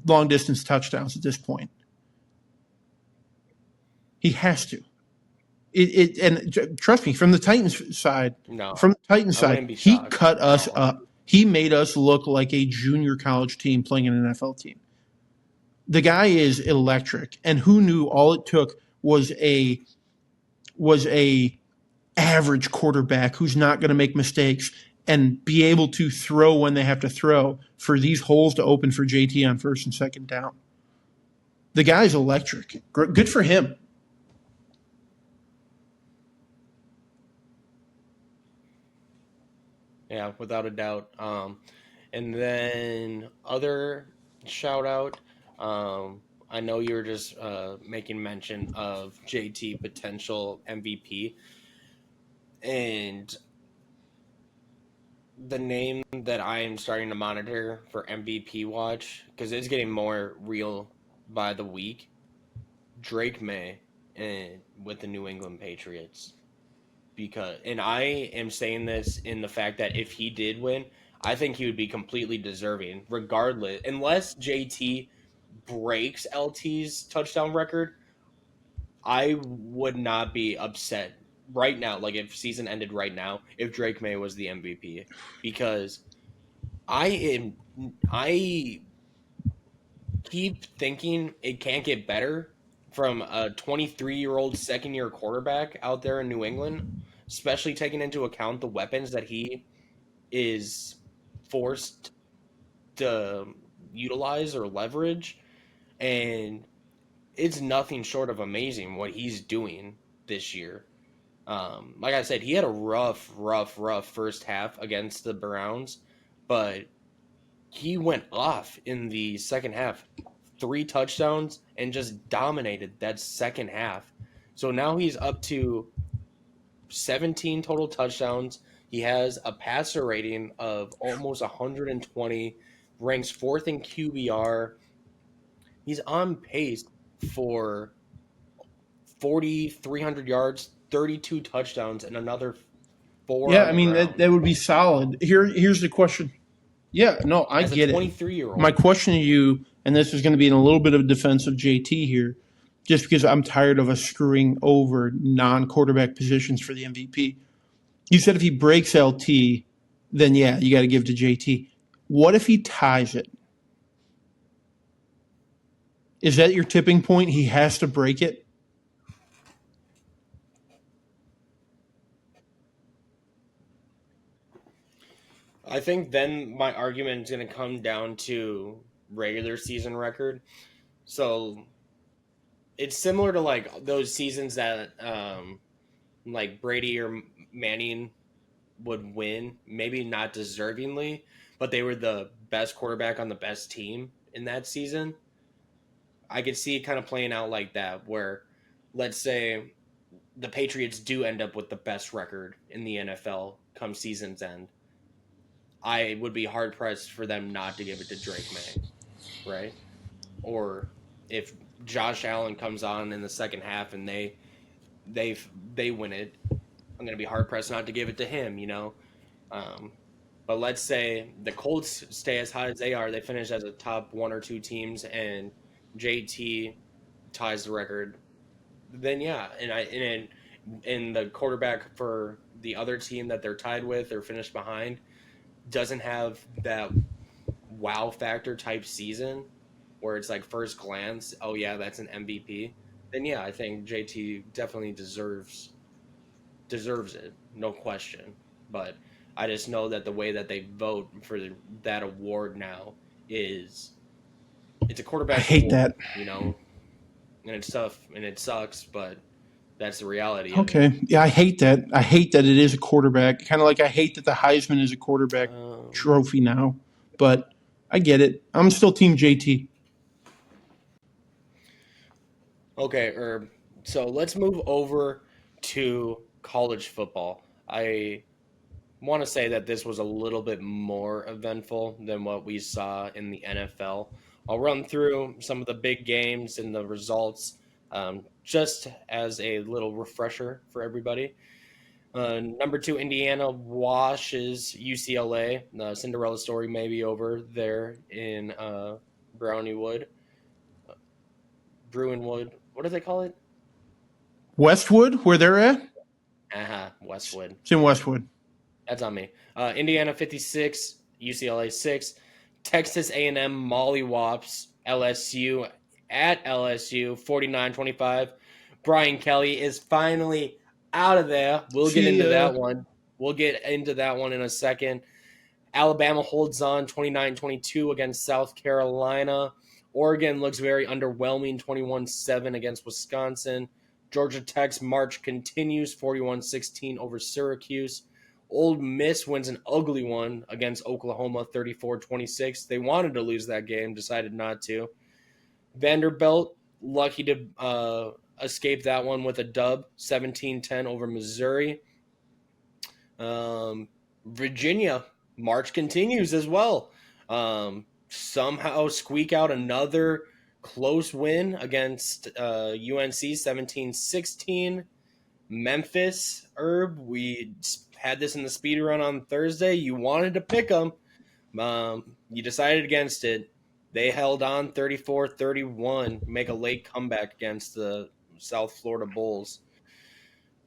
long distance touchdowns at this point. He has to. And trust me, from the No, Titans I side, wouldn't be he shocked cut at us all. up. He made us look like a junior college team playing an NFL team. The guy is electric, and who knew all it took was a average quarterback who's not going to make mistakes and be able to throw when they have to throw for these holes to open for JT on first and second down. The guy's electric. Good for him. Yeah, without a doubt. And then other shout out. I know you were just making mention of JT potential MVP, and the name that I am starting to monitor for MVP watch because it's getting more real by the week. Drake May and with the New England Patriots. Because and I am saying this in the fact that if he did win, I think he would be completely deserving, regardless. Unless JT breaks LT's touchdown record, I would not be upset right now. Like if season ended right now, if Drake May was the MVP, because I keep thinking it can't get better from a 23-year-old second year quarterback out there in New England, especially taking into account the weapons that he is forced to utilize or leverage. And it's nothing short of amazing what he's doing this year. Like I said, he had a rough first half against the Browns, but he went off in the second half. 3 touchdowns and just dominated that second half. So now he's up to 17 total touchdowns. He has a passer rating of almost 120, ranks fourth in QBR. He's on pace for 4,300 yards, 32 touchdowns, and another 4 Yeah, on I the mean ground. that would be solid. Here's the question. Yeah, no, I As a get it. 23-year-old. My question to you, and this is going to be in a little bit of defense of JT here, just because I'm tired of us screwing over non-quarterback positions for the MVP. You said if he breaks LT, then yeah, you got to give to JT. What if he ties it? Is that your tipping point? He has to break it? I think then my argument is going to come down to regular season record. So it's similar to like those seasons that like Brady or Manning would win, maybe not deservingly, but they were the best quarterback on the best team in that season. I could see it kind of playing out like that, where let's say the Patriots do end up with the best record in the NFL come season's end. I would be hard pressed for them not to give it to Drake May, right? Or if Josh Allen comes on in the second half and they they win it, I'm going to be hard pressed not to give it to him, you know. Um, but let's say the Colts stay as high as they are, they finish as a top 1 or 2 teams, and JT ties the record. Then yeah, and the quarterback for the other team that they're tied with or finished behind doesn't have that wow factor type season where it's like first glance, oh yeah, that's an MVP. Then yeah, I think JT definitely deserves it, no question. But I just know that the way that they vote for that award now is it's a I quarterback's hate award, that. you know, and it's tough and it sucks, but that's the reality of it. Okay. Yeah, I hate that. I hate that it is a quarterback. Kind of like I hate that the Heisman is a quarterback Um, trophy now. But I get it. I'm still Team JT. okay, Herb. So let's move over to college football. I want to say that this was a little bit more eventful than what we saw in the NFL. I'll run through some of the big games and the results just as a little refresher for everybody. Number 2, Indiana washes UCLA. The Cinderella story may be over there in Browniewood, Bruinwood. What do they call it? Westwood, where they're at? Westwood. It's in Westwood. That's on me. Indiana 56, UCLA 6. Texas A&M mollywops LSU at LSU 49-25. Brian Kelly is finally out of there. We'll get See, into that one. We'll get into that one in a second. Alabama holds on 29-22 against South Carolina. Oregon looks very underwhelming 21-7 against Wisconsin. Georgia Tech's march continues 41-16 over Syracuse. Old Miss wins an ugly one against Oklahoma 34-26. They wanted to lose that game, decided not to. Vanderbilt lucky to escape that one with a dub 17-10 over Missouri. Virginia march continues as well. Somehow squeak out another close win against UNC 17-16. Memphis, Herb, we had this in the speed run on Thursday. You wanted to pick them. You decided against it. They held on 34-31, make a late comeback against the South Florida Bulls.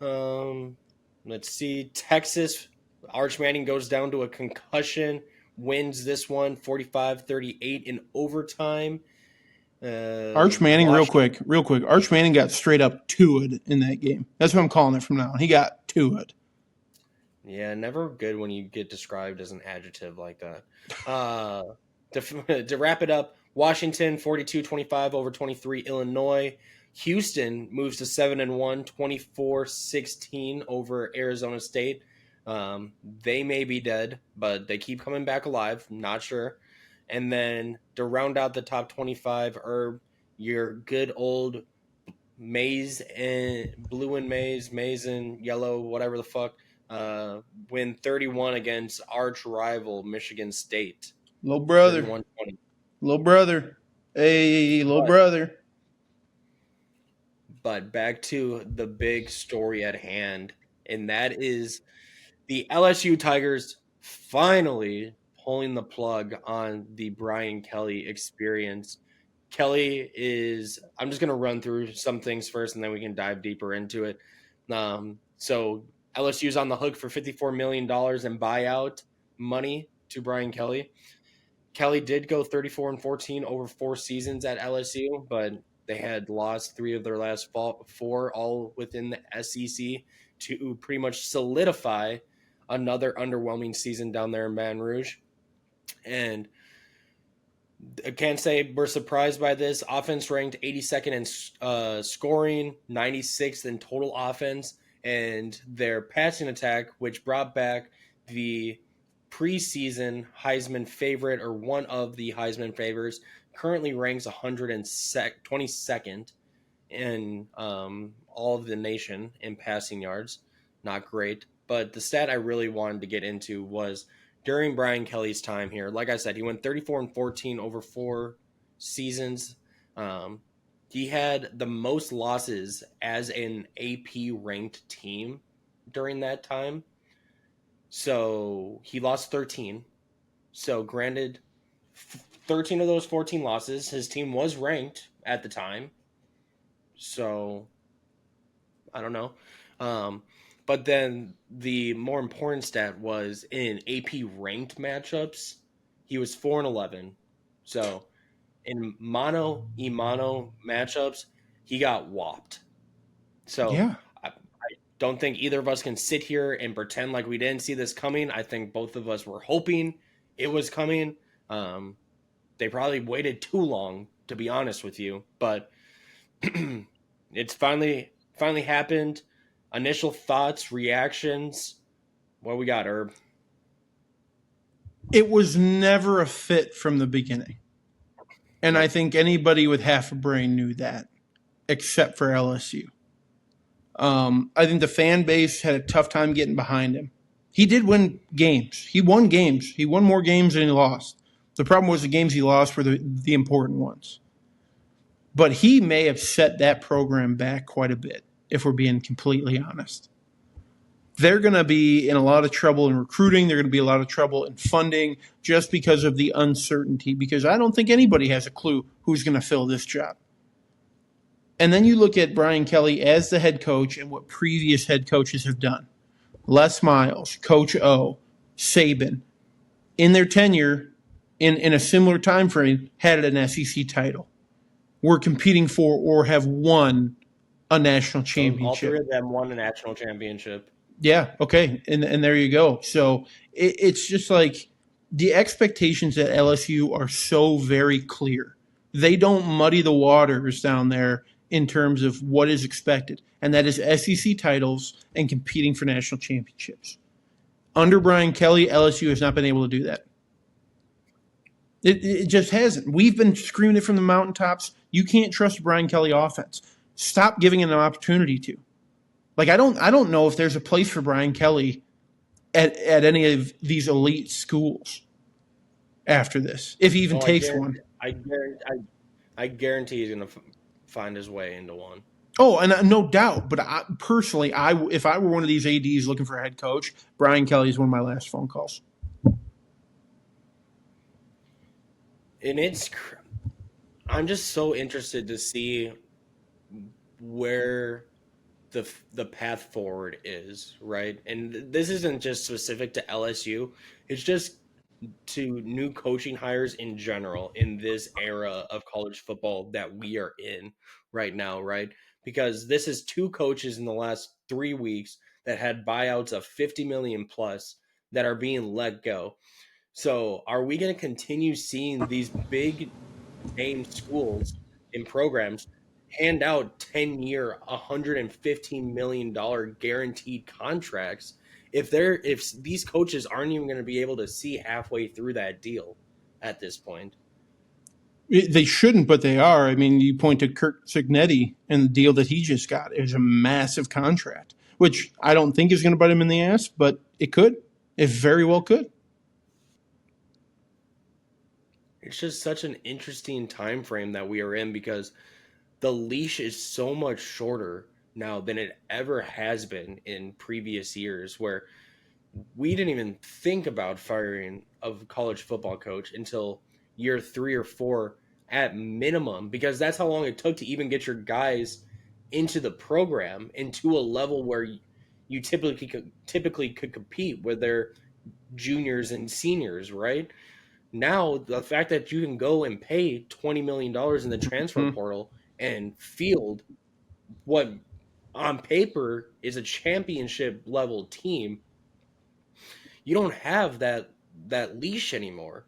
Let's see. Texas, Arch Manning goes down to a concussion, wins this one 45-38 in overtime. Arch Manning, real Washington, quick. Arch Manning got straight up to it in that game. That's what I'm calling it from now on. He got to it. yeah, never good when you get described as an adjective like that. To wrap it up, Washington 42-25 over 23 Illinois. Houston moves to 7-1, 24-16 over Arizona State. They may be dead, but they keep coming back alive. Not sure. And then to round out the top 25 are your good old maize and blue and maize and yellow, whatever the fuck. Win 31 against arch rival Michigan State. Little brother. 31-20. Little brother. Hey, little brother. But back to the big story at hand, and that is the LSU Tigers finally pulling the plug on the Brian Kelly experience. Kelly is, I'm just going to run through some things first and then we can dive deeper into it. So LSU's on the hook for $54 million in buyout money to Brian Kelly. Kelly did go 34-14 over 4 seasons at LSU, but they had lost 3 of their last 4, all within the SEC, to pretty much solidify another underwhelming season down there in Baton Rouge. And I can't say we're surprised by this. Offense ranked 82nd in scoring, 96th in total offense, and their passing attack, which brought back the preseason Heisman favorite, or one of the Heisman favorites, currently ranks 122nd in all of the nation in passing yards. Not great. But the stat I really wanted to get into was during Brian Kelly's time here. Like I said, he went 34-14 over 4 seasons. He had the most losses as an AP ranked team during that time. So he lost 13. So granted, 13 of those 14 losses, his team was ranked at the time. So I don't know. But then the more important stat was in AP ranked matchups, he was 4-11. So in mono matchups, he got whopped. So Yeah. I don't think either of us can sit here and pretend like we didn't see this coming. I think both of us were hoping it was coming. They probably waited too long, to be honest with you, but it's finally happened. Initial thoughts, reactions. What we got, Herb? It was never a fit from the beginning. And I think anybody with half a brain knew that, except for LSU. I think the fan base had a tough time getting behind him. He did win games. He won games. He won more games than he lost. The problem was the games he lost were the important ones. But he may have set that program back quite a bit, if we're being completely honest. They're going to be in a lot of trouble in recruiting. They're going to be a lot of trouble in funding just because of the uncertainty, because I don't think anybody has a clue who's going to fill this job. And then you look at Brian Kelly as the head coach and what previous head coaches have done. Les Miles, Coach O, Saban, in their tenure, in a similar time frame, had an SEC title. Were competing for or have won a national championship. All 3 of them won a national championship. Yeah, okay, and there you go. So it's just like the expectations at LSU are so very clear. They don't muddy the waters down there in terms of what is expected, and that is SEC titles and competing for national championships. Under Brian Kelly, LSU has not been able to do that. It just hasn't. We've been screaming it from the mountaintops. You can't trust the Brian Kelly offense. Stop giving it an opportunity to. Like I don't know if there's a place for Brian Kelly at any of these elite schools after this, if he even takes one. I guarantee he's going to find his way into one. Oh, and no doubt. But personally, if I were one of these ADs looking for a head coach, Brian Kelly is one of my last phone calls. And I'm just so interested to see where the path forward is, right? And this isn't just specific to LSU. It's just to new coaching hires in general in this era of college football that we are in right now, right? Because this is 2 coaches in the last 3 weeks that had buyouts of 50 million plus that are being let go. So are we going to continue seeing these big name schools and programs hand out 10-year, $115 million guaranteed contracts if these coaches aren't even going to be able to see halfway through that deal at this point? They shouldn't, but they are. I mean, you point to Kirk Cignetti and the deal that he just got. It was a massive contract, which I don't think is going to bite him in the ass, but it could. It very well could. It's just such an interesting time frame that we are in because the leash is so much shorter now than it ever has been in previous years, where we didn't even think about firing a college football coach until year 3 or 4 at minimum, because that's how long it took to even get your guys into the program into a level where you typically could compete with their juniors and seniors, right? Now the fact that you can go and pay $20 million in the transfer Mhm. portal and field what on paper is a championship level team, you don't have that leash anymore.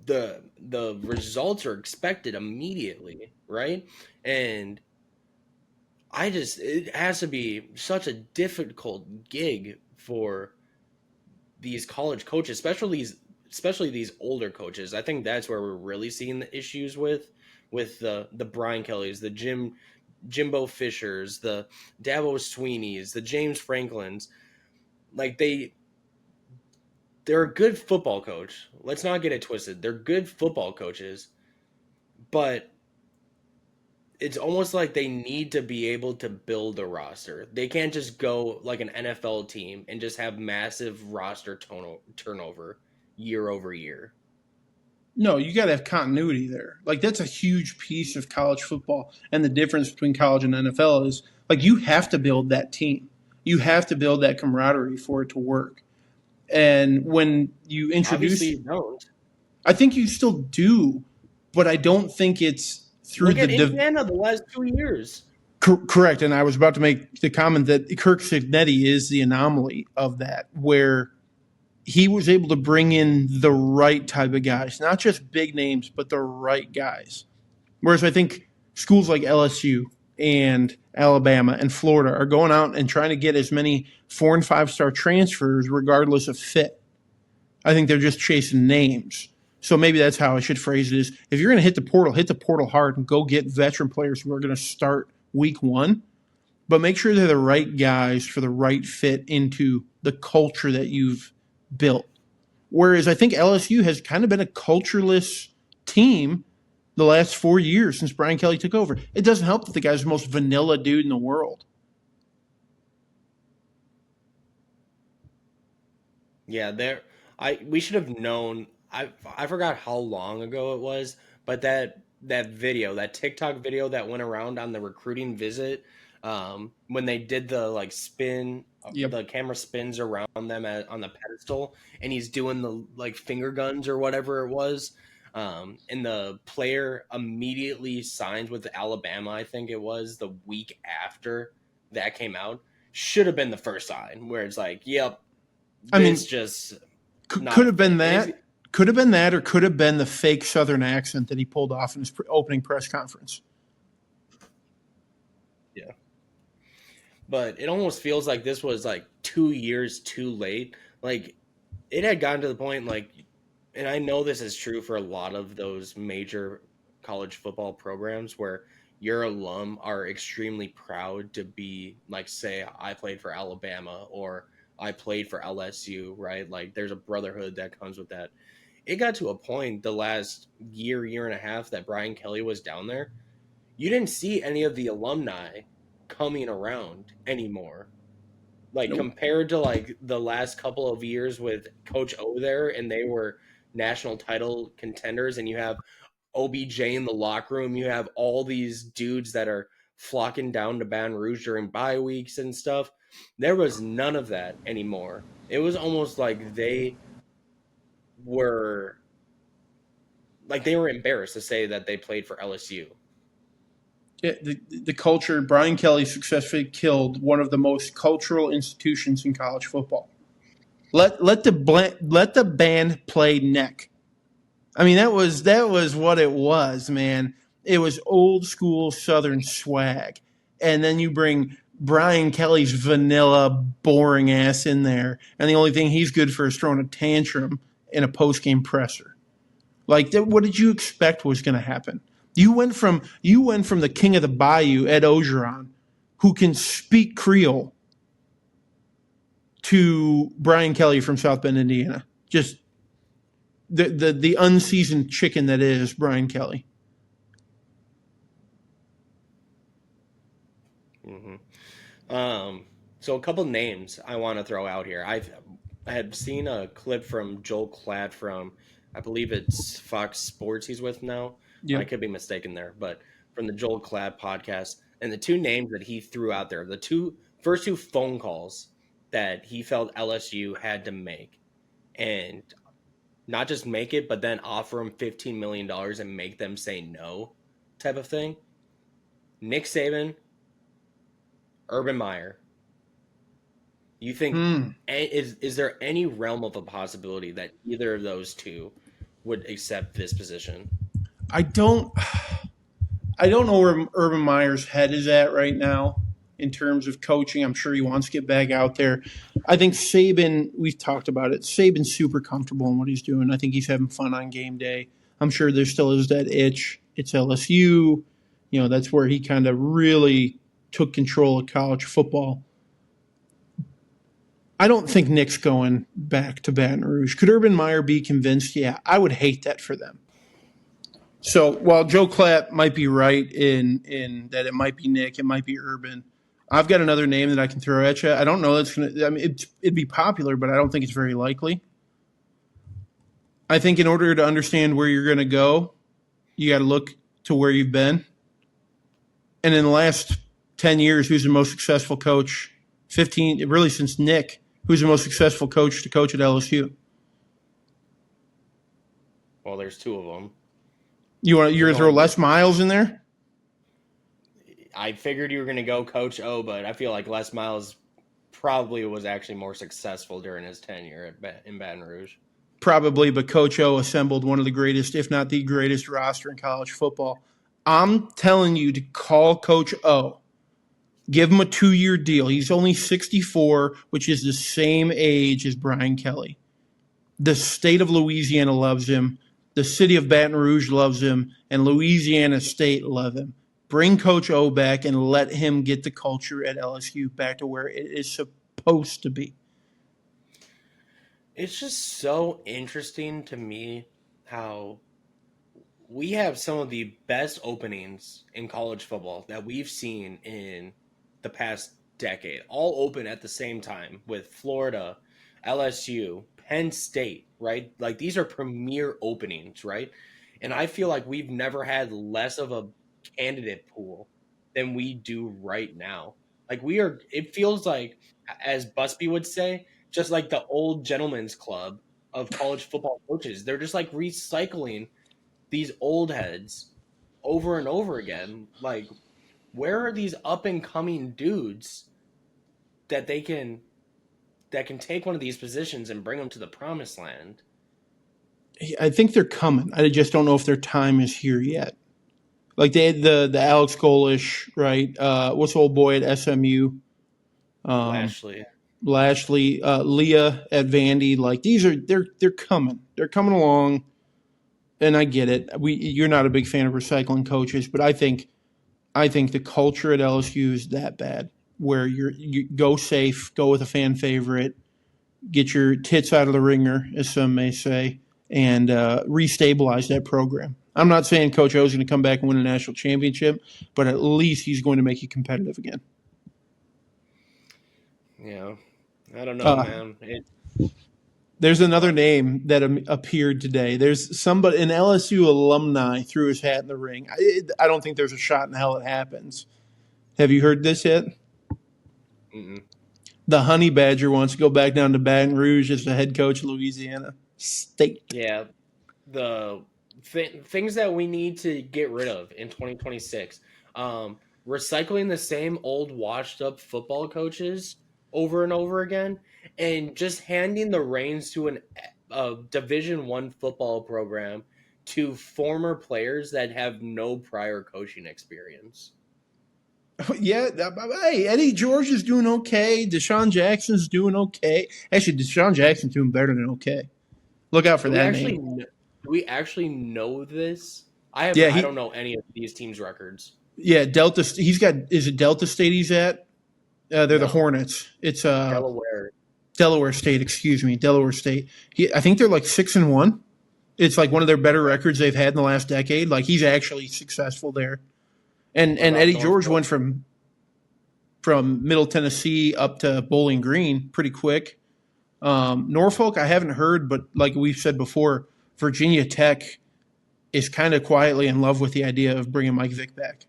The results are expected immediately, right? And it has to be such a difficult gig for these college coaches, especially these older coaches. I think that's where we're really seeing the issues with the Brian Kellys, the Jimbo Fishers, the Dabo Sweeneys, the James Franklins. Like they're a good football coach. Let's not get it twisted. They're good football coaches, but it's almost like they need to be able to build a roster. They can't just go like an NFL team and just have massive roster turnover year over year. No, you got to have continuity there. Like, that's a huge piece of college football. And the difference between college and NFL is, like, you have to build that team. You have to build that camaraderie for it to work. And when you Obviously, introduce, you don't. I think you still do, but I don't think it's through Look the at Indiana the last 2 years. correct. And I was about to make the comment that Kirk Cignetti is the anomaly of that, where he was able to bring in the right type of guys, not just big names, but the right guys. Whereas I think schools like LSU and Alabama and Florida are going out and trying to get as many 4 and 5 star transfers regardless of fit. I think they're just chasing names. So maybe that's how I should phrase it: is if you're going to hit the portal hard and go get veteran players who are going to start week 1, but make sure they're the right guys for the right fit into the culture that you've built. Whereas I think LSU has kind of been a cultureless team the last 4 years since Brian Kelly took over. It doesn't help that the guy's the most vanilla dude in the world. Yeah, we should have known. I forgot how long ago it was, but that TikTok video that went around on the recruiting visit, when they did the like spin, Yep. the camera spins around them on the pedestal, and he's doing the like finger guns or whatever it was, and the player immediately signs with Alabama. I think it was the week after that came out. Should have been the first sign where it's like, yep, I this mean, just not could a have been fit. that. Could have been that, or could have been the fake Southern accent that he pulled off in his opening press conference. Yeah. But it almost feels like this was like 2 years too late. Like it had gotten to the point like, and I know this is true for a lot of those major college football programs where your alum are extremely proud to be like, say I played for Alabama or I played for LSU, right? Like there's a brotherhood that comes with that. It got to a point the last year and a half that Brian Kelly was down there, you didn't see any of the alumni coming around anymore. Like Nope. compared to like the last couple of years with Coach O there, and they were national title contenders, and you have OBJ in the locker room, you have all these dudes that are flocking down to Baton Rouge during bye weeks and stuff. There was none of that anymore. It was almost were like they were embarrassed to say that they played for LSU. The culture, Brian Kelly successfully killed one of the most cultural institutions in college football. Let the band play neck. I mean, that was what it was, man. It was old school Southern swag. And then you bring Brian Kelly's vanilla, boring ass in there, and the only thing he's good for is throwing a tantrum in a post game presser. Like, what did you expect was going to happen? You went from the king of the bayou, Ed Ogeron, who can speak Creole, to Brian Kelly from South Bend, Indiana. Just the unseasoned chicken that is Brian Kelly. So a couple names I want to throw out here. I had seen a clip from Joel Klatt from, I believe it's Fox Sports he's with now. Yep. I could be mistaken there, but from the Joel Klatt podcast, and the two names that he threw out there, the first two phone calls that he felt LSU had to make, and not just make it, but then offer him $15 million and make them say no type of thing. Nick Saban, Urban Meyer. You think is there any realm of a possibility that either of those two would accept this position? I don't know where Urban Meyer's head is at right now in terms of coaching. I'm sure he wants to get back out there. I think Saban, we've talked about it. Saban's super comfortable in what he's doing. I think he's having fun on game day. I'm sure there still is that itch. It's LSU. You know, that's where he kind of really took control of college football. I don't think Nick's going back to Baton Rouge. Could Urban Meyer be convinced? Yeah, I would hate that for them. So while Joe Klatt might be right in that it might be Nick, it might be Urban, I've got another name that I can throw at you. I don't know that's going to – I mean, it'd be popular, but I don't think it's very likely. I think in order to understand where you're going to go, you got to look to where you've been. And in the last 10 years, who's the most successful coach? 15, really since Nick, who's the most successful coach to coach at LSU? Well, there's two of them. You're going to throw Les Miles in there? I figured you were going to go Coach O, but I feel like Les Miles probably was actually more successful during his tenure in Baton Rouge. Probably, but Coach O assembled one of the greatest, if not the greatest, roster in college football. I'm telling you to call Coach O. Give him a 2-year deal. He's only 64, which is the same age as Brian Kelly. The state of Louisiana loves him. The city of Baton Rouge loves him. And Louisiana State love him. Bring Coach O back and let him get the culture at LSU back to where it is supposed to be. It's just so interesting to me how we have some of the best openings in college football that we've seen in the past decade, all open at the same time with Florida, LSU, Penn State, right? Like these are premier openings, right? And I feel like we've never had less of a candidate pool than we do right now. Like it feels like, as Busby would say, just like the old gentleman's club of college football coaches. They're just like recycling these old heads over and over again. Like, where are these up and coming dudes that can take one of these positions and bring them to the promised land? I think they're coming. I just don't know if their time is here yet. Like they had the Alex Golish, right? What's the old boy at SMU? Lashley, Leah at Vandy. Like they're coming. They're coming along, and I get it. You're not a big fan of recycling coaches, but I think the culture at LSU is that bad, where you go safe, go with a fan favorite, get your tits out of the ringer, as some may say, and restabilize that program. I'm not saying Coach O is going to come back and win a national championship, but at least he's going to make you competitive again. Yeah, I don't know, man. There's another name that appeared today. There's somebody, an LSU alumni, threw his hat in the ring. I don't think there's a shot in hell it happens. Have you heard this yet? Mm-mm. The Honey Badger wants to go back down to Baton Rouge as the head coach of Louisiana State. Yeah, the things that we need to get rid of in 2026. Recycling the same old washed-up football coaches over and over again, and just handing the reins to a Division I football program to former players that have no prior coaching experience. Yeah, hey, Eddie George is doing okay. Deshaun Jackson's doing okay. Actually, Deshaun Jackson's doing better than okay. Look out for Do we that actually name. do we actually know this? Yeah, I don't know any of these teams' records. Delta. He's got. Is it Delta State? He's at. They're the No, Hornets. It's Delaware. Delaware State. Excuse me, Delaware State. I think they're like 6-1. It's like one of their better records they've had in the last decade. Like he's actually successful there. And What about Eddie George Norfolk? went from Middle Tennessee up to Bowling Green pretty quick. Norfolk, I haven't heard, but like we've said before, Virginia Tech is kind of quietly in love with the idea of bringing Mike Vick back.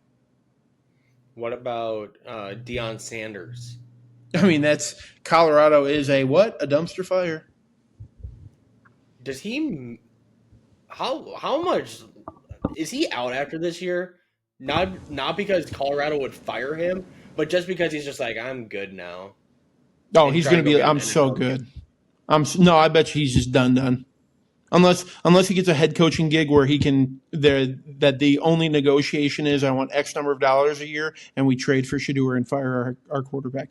What about Deion Sanders? I mean, that's Colorado is a what? A dumpster fire. Does he? How much is he out after this year? Not because Colorado would fire him, but just because he's just like, I'm good now. Oh, And he's trying going to to go be. get I'm an so NFL good. No, I bet you he's just done. Unless he gets a head coaching gig where he can that the only negotiation is I want X number of dollars a year and we trade for Shador and fire our quarterback.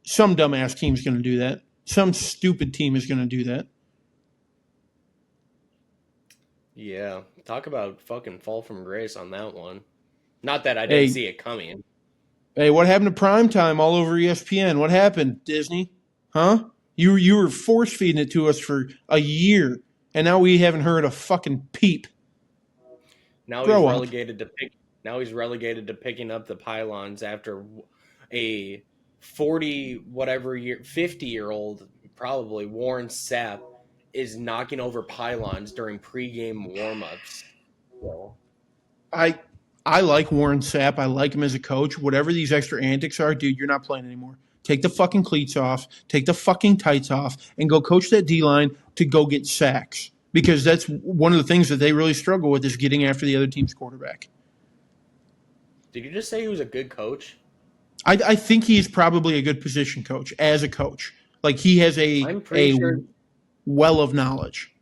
Some dumbass team's going to do that. Some stupid team is going to do that. Yeah, talk about fucking fall from grace on that one. Not that I Hey, didn't see it coming. hey, what happened to primetime all over ESPN? What happened, Disney? Huh? You were force feeding it to us for a year, and now we haven't heard a fucking peep. Now Grow he's up. relegated to pick. Now he's relegated to picking up the pylons after a 50-year-old probably Warren Sapp is knocking over pylons during pregame warmups. So, I like Warren Sapp. I like him as a coach. Whatever these extra antics are, dude, you're not playing anymore. Take the fucking cleats off, take the fucking tights off, and go coach that D-line to go get sacks. Because that's one of the things that they really struggle with is getting after the other team's quarterback. did you just say he was a good coach? I think he's probably a good position coach as a coach. Like he has I'm pretty sure. well of knowledge.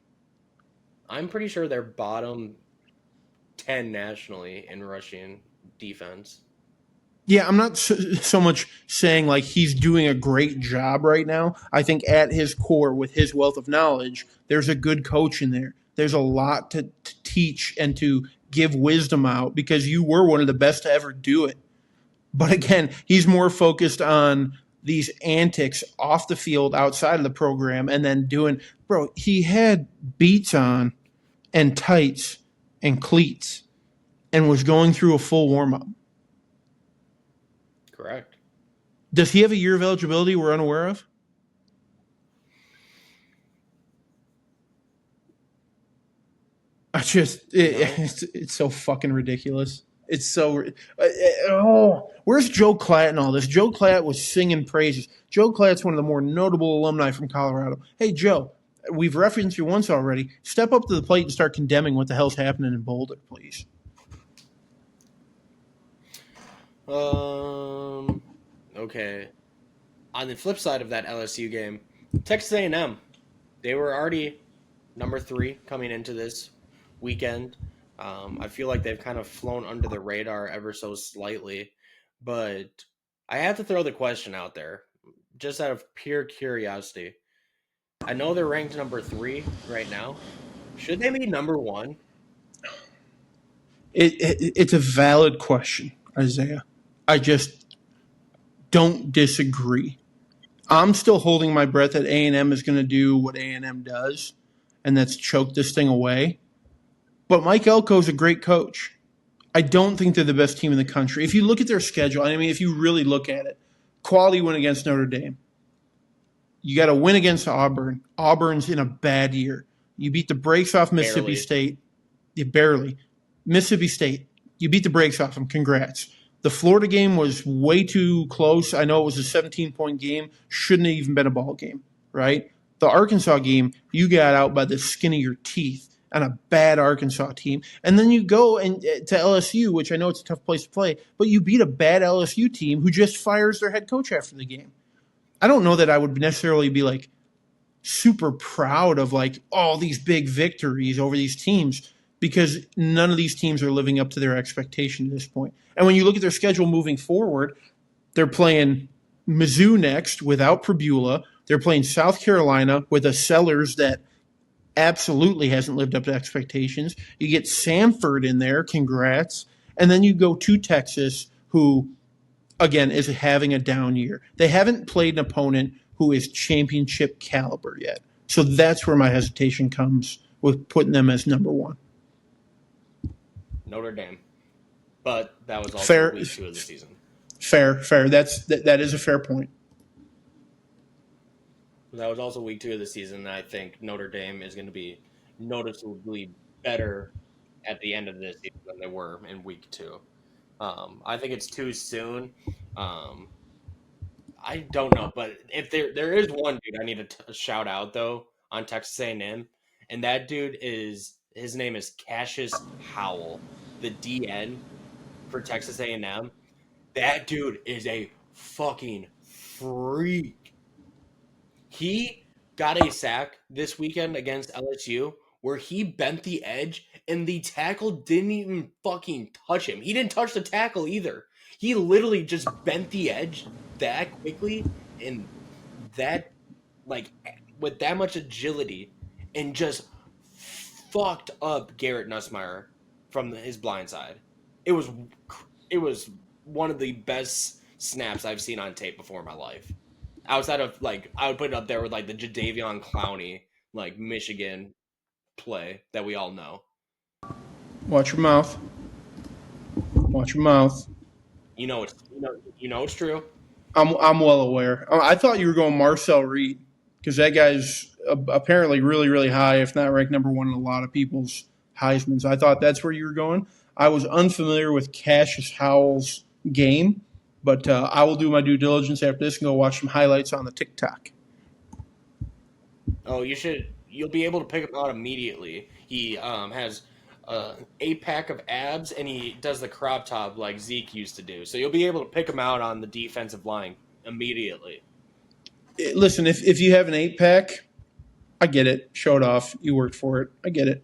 I'm pretty sure they're bottom 10 nationally in rushing defense. Yeah, I'm not so much saying like he's doing a great job right now. I think at his core, with his wealth of knowledge, there's a good coach in there. There's a lot to teach and to give wisdom out because you were one of the best to ever do it. But again, he's more focused on these antics off the field, outside of the program, and then he had beats on and tights and cleats and was going through a full warm-up. Correct. Does he have a year of eligibility we're unaware of? It's so fucking ridiculous. It's so where's Joe Klatt in all this? Joe Klatt was singing praises. Joe Klatt's one of the more notable alumni from Colorado. Hey, Joe, we've referenced you once already. Step up to the plate and start condemning what the hell's happening in Boulder, please. Okay. On the flip side of that LSU game, Texas A&M, they were already number 3 coming into this weekend. I feel like they've kind of flown under the radar ever so slightly, but I have to throw the question out there, just out of pure curiosity. I know they're ranked number 3 right now. Should they be number 1? It's a valid question, Isaiah. I just don't disagree. I'm still holding my breath that A&M is going to do what A&M does, and that's choke this thing away. But Mike Elko's a great coach. I don't think they're the best team in the country. If you look at their schedule, I mean, if you really look at it, quality win against Notre Dame. You got to win against Auburn. Auburn's in a bad year. You beat the brakes off Mississippi State. You barely. Mississippi State. You beat the brakes off them. Congrats. The Florida game was way too close. I know it was a 17-point game. Shouldn't have even been a ball game, right? The Arkansas game, you got out by the skin of your teeth on a bad Arkansas team. And then you go to LSU, which I know it's a tough place to play, but you beat a bad LSU team who just fires their head coach after the game. I don't know that I would necessarily be like super proud of like all these big victories over these teams. because none of these teams are living up to their expectation at this point. And when you look at their schedule moving forward, they're playing Mizzou next without Prabula. They're playing South Carolina with a Sellers that absolutely hasn't lived up to expectations. You get Samford in there, congrats. And then you go to Texas, who, again, is having a down year. They haven't played an opponent who is championship caliber yet. So that's where my hesitation comes with putting them as number one. Notre Dame. But that was also week 2 of the season. Fair. That is a fair point. That was also week 2 of the season, and I think Notre Dame is going to be noticeably better at the end of this season than they were in week 2. I think it's too soon. I don't know, but if there is one dude I need to shout out though on Texas A&M, and that dude his name is Cassius Howell, the DN for Texas A&M. That dude is a fucking freak. He got a sack this weekend against LSU where he bent the edge and the tackle didn't even fucking touch him. He didn't touch the tackle either. He literally just bent the edge that quickly and that, like, with that much agility and just fucked up Garrett Nussmeier from his blind side. It was one of the best snaps I've seen on tape before in my life. Outside of, like, I would put it up there with, like, the Jadeveon Clowney, like, Michigan play that we all know. Watch your mouth. Watch your mouth. You know it's true. I'm well aware. I thought you were going Marcel Reed because that guy's apparently really, really high, if not ranked number one in a lot of people's Heismans. I thought that's where you were going. I was unfamiliar with Cassius Howell's game, but I will do my due diligence after this and go watch some highlights on the TikTok. Oh, you should. You'll be able to pick him out immediately. He has 8-pack of abs, and he does the crop top like Zeke used to do. So you'll be able to pick him out on the defensive line immediately. Listen, if you have an 8-pack, I get it. Show it off. You worked for it. I get it.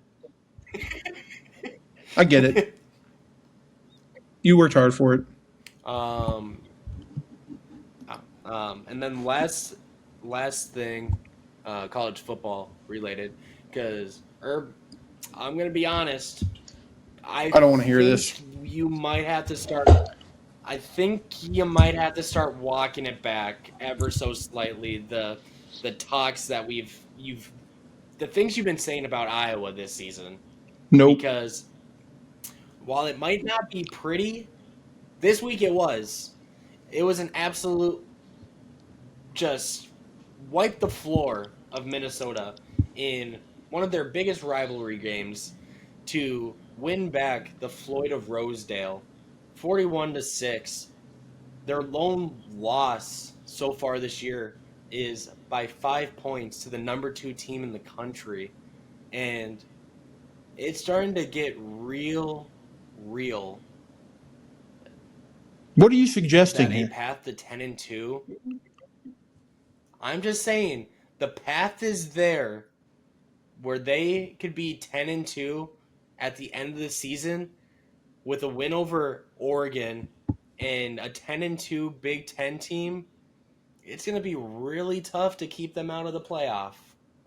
I get it. You worked hard for it. And then last thing, college football related, because I'm gonna be honest. I don't want to hear this. You might have to start. I think you might have to start walking it back ever so slightly. The talks that the things you've been saying about Iowa this season. Nope. Because while it might not be pretty, this week it was an absolute just wipe the floor of Minnesota in one of their biggest rivalry games to win back the Floyd of Rosedale 41-6. Their lone loss so far this year is by 5 points to the number 2 team in the country. And it's starting to get real. What are you suggesting that here? A path to 10-2. I'm just saying the path is there where they could be 10-2 at the end of the season with a win over Oregon and a 10-2 Big Ten team. It's going to be really tough to keep them out of the playoff.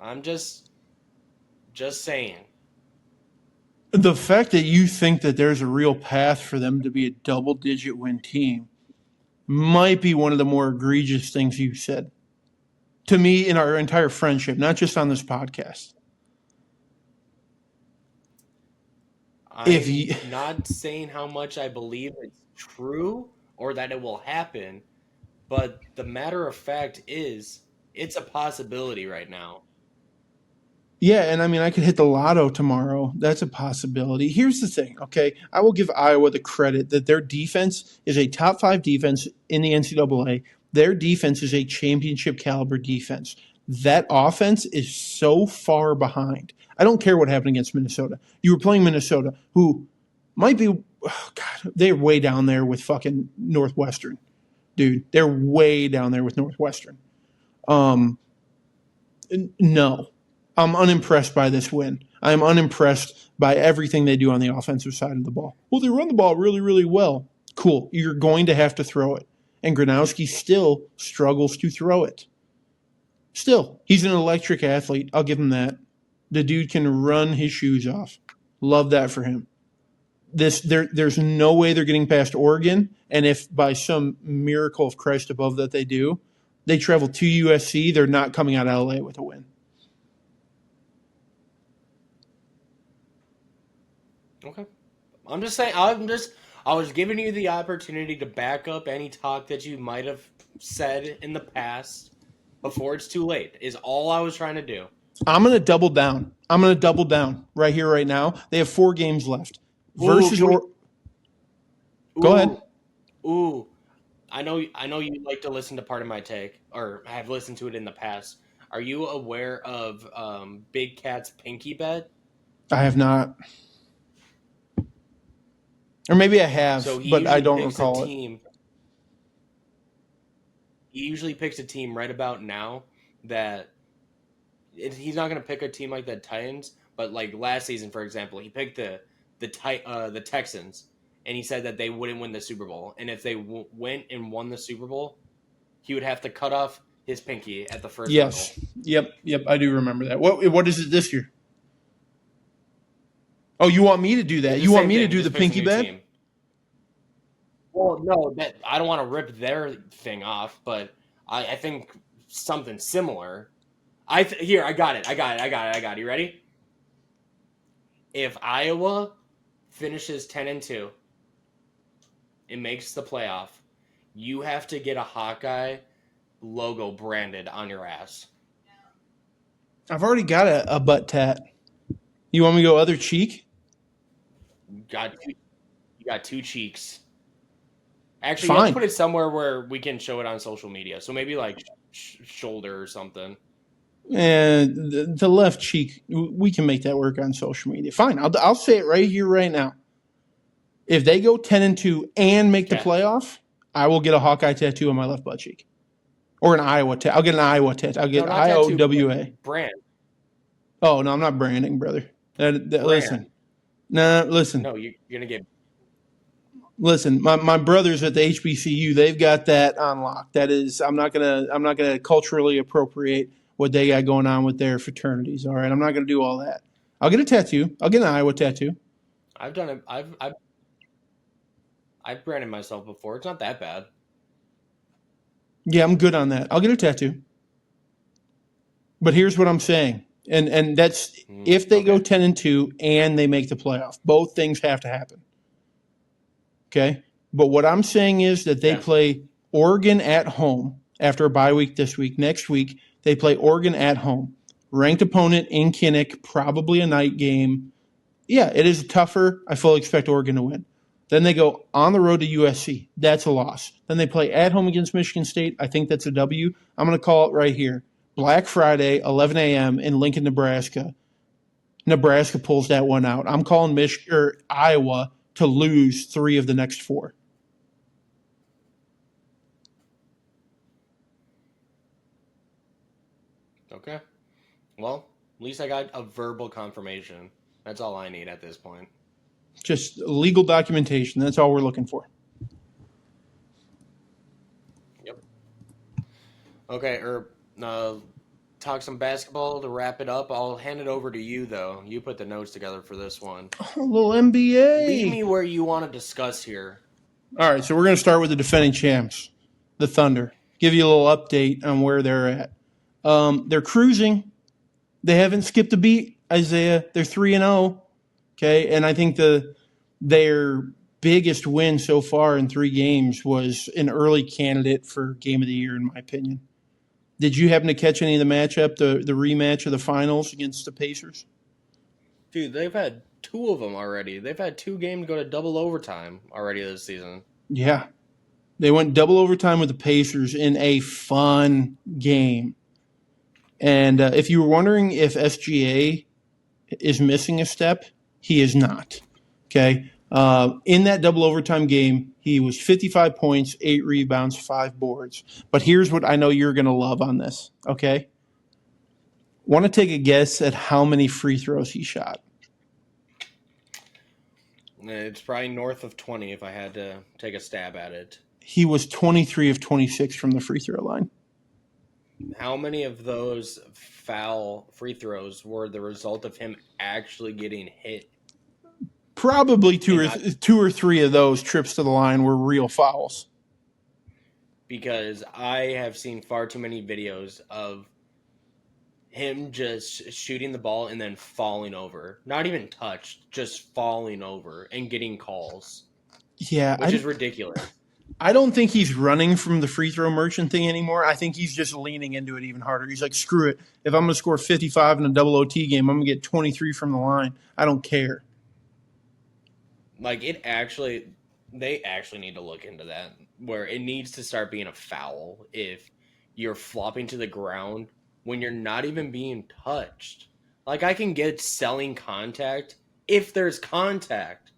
I'm just saying. The fact that you think that there's a real path for them to be a double-digit win team might be one of the more egregious things you've said to me in our entire friendship, not just on this podcast. I'm not saying how much I believe it's true or that it will happen, but the matter of fact is it's a possibility right now. Yeah, and I mean, I could hit the lotto tomorrow. That's a possibility. Here's the thing, okay? I will give Iowa the credit that their defense is a top 5 defense in the NCAA. Their defense is a championship caliber defense. That offense is so far behind. I don't care what happened against Minnesota. You were playing Minnesota, who might be, oh God, they're way down there with fucking Northwestern. Dude, they're way down there with Northwestern. No. I'm unimpressed by this win. I'm unimpressed by everything they do on the offensive side of the ball. Well, they run the ball really, really well. Cool. You're going to have to throw it. And Gronowski still struggles to throw it. Still, he's an electric athlete. I'll give him that. The dude can run his shoes off. Love that for him. There's no way they're getting past Oregon. And if by some miracle of Christ above that they do, they travel to USC, they're not coming out of LA with a win. Okay. I'm just saying, I was giving you the opportunity to back up any talk that you might have said in the past before it's too late, is all I was trying to do. I'm going to double down. I'm going to double down right here, right now. They have 4 games left. Versus Go ahead. Ooh. I know you like to listen to Part of My Take, or have listened to it in the past. Are you aware of Big Cat's pinky bet? I have not. Or maybe I have, but I don't recall it. He usually picks a team right about now that he's not going to pick a team like the Titans, but like last season, for example, he picked the Texans, and he said that they wouldn't win the Super Bowl. And if they went and won the Super Bowl, he would have to cut off his pinky at the first Yes. level. Yep. I do remember that. What is it this year? Oh, you want me to do that? You want me to do the pinky bet? Team. Well, no, I don't want to rip their thing off, but I think something similar. I got it. You ready? If Iowa finishes 10-2 and makes the playoff, you have to get a Hawkeye logo branded on your ass. I've already got a butt tat. You want me to go other cheek? You got 2 cheeks. Actually, Fine. let's put it somewhere where we can show it on social media. So maybe like shoulder or something. And the left cheek, we can make that work on social media. Fine, I'll say it right here, right now. If they go 10-2 and make the playoff, I will get a Hawkeye tattoo on my left butt cheek, or an Iowa tattoo. I'll get an Iowa tattoo. I'll get IOWA brand. Oh no, I'm not branding, brother. Listen, listen. No, you're gonna get. Listen, my brothers at the HBCU, they've got that on lock. That is, I'm not gonna culturally appropriate what they got going on with their fraternities. All right, I'm not gonna do all that. I'll get a tattoo. I'll get an Iowa tattoo. I've done it. I've branded myself before. It's not that bad. Yeah, I'm good on that. I'll get a tattoo. But here's what I'm saying, and that's if they go 10-2 and they make the playoff, both things have to happen. Okay, but what I'm saying is that they play Oregon at home after a bye week this week. Next week, they play Oregon at home. Ranked opponent in Kinnick, probably a night game. Yeah, it is tougher. I fully expect Oregon to win. Then they go on the road to USC. That's a loss. Then they play at home against Michigan State. I think that's a W. I'm going to call it right here. Black Friday, 11 a.m. in Lincoln, Nebraska. Nebraska pulls that one out. I'm calling Iowa to lose 3 of the next 4. Okay. Well, at least I got a verbal confirmation. That's all I need at this point. Just legal documentation. That's all we're looking for. Yep. Okay, talk some basketball to wrap it up. I'll hand it over to you, though. You put the notes together for this one. A little NBA. Lead me where you want to discuss here. All right, so we're going to start with the defending champs, the Thunder. Give you a little update on where they're at. They're cruising. They haven't skipped a beat, Isaiah. They're 3-0. Okay, and I think their biggest win so far in 3 games was an early candidate for Game of the Year, in my opinion. Did you happen to catch any of the matchup, the rematch of the finals against the Pacers? Dude, they've had 2 of them already. They've had 2 games go to double overtime already this season. Yeah. They went double overtime with the Pacers in a fun game. And if you were wondering if SGA is missing a step, he is not. Okay? In that double overtime game, he was 55 points, 8 rebounds, 5 boards. But here's what I know you're going to love on this, okay? Want to take a guess at how many free throws he shot? It's probably north of 20 if I had to take a stab at it. He was 23 of 26 from the free throw line. How many of those foul free throws were the result of him actually getting hit? Probably two or three of those trips to the line were real fouls. Because I have seen far too many videos of him just shooting the ball and then falling over. Not even touched, just falling over and getting calls. Yeah. Which is ridiculous. I don't think he's running from the free throw merchant thing anymore. I think he's just leaning into it even harder. He's like, screw it. If I'm going to score 55 in a double OT game, I'm going to get 23 from the line. I don't care. Like, they actually need to look into that, where it needs to start being a foul if you're flopping to the ground when you're not even being touched. Like, I can get selling contact if there's contact.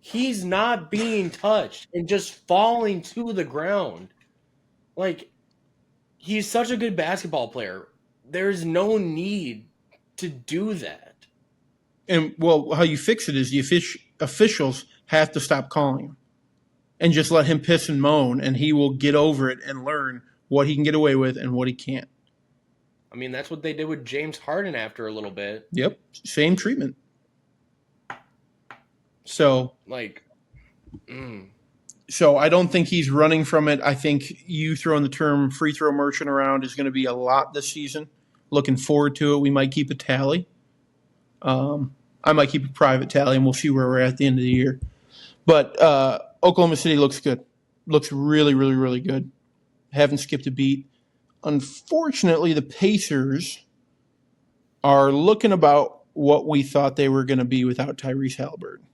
He's not being touched and just falling to the ground. Like, he's such a good basketball player. There's no need to do that. And, well, how you fix it is the officials have to stop calling him and just let him piss and moan, and he will get over it and learn what he can get away with and what he can't. I mean, that's what they did with James Harden after a little bit. Yep, same treatment. So, So I don't think he's running from it. I think you throwing the term free throw merchant around is going to be a lot this season. Looking forward to it. We might keep a tally. I might keep a private tally, and we'll see where we're at the end of the year. But Oklahoma City looks good. Looks really, really, really good. Haven't skipped a beat. Unfortunately, the Pacers are looking about what we thought they were going to be without Tyrese Halliburton.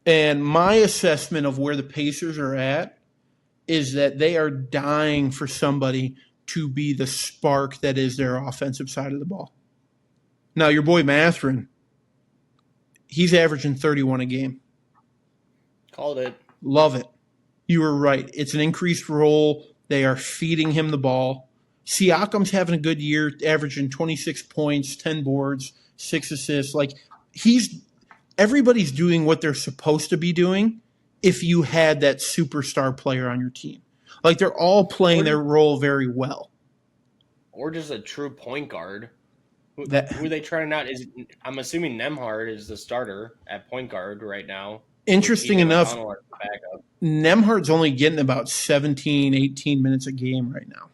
And my assessment of where the Pacers are at is that they are dying for somebody to be the spark that is their offensive side of the ball. Now, your boy Mathurin, he's averaging 31 a game. Called it. Love it. You were right. It's an increased role. They are feeding him the ball. Siakam's having a good year, averaging 26 points, 10 boards, 6 assists. Like, everybody's doing what they're supposed to be doing if you had that superstar player on your team. Like, they're all playing their role very well. Or just a true point guard. Who are they trying out? I'm assuming Nembhard is the starter at point guard right now. Interesting enough, Nembhard's only getting about 17, 18 minutes a game right now.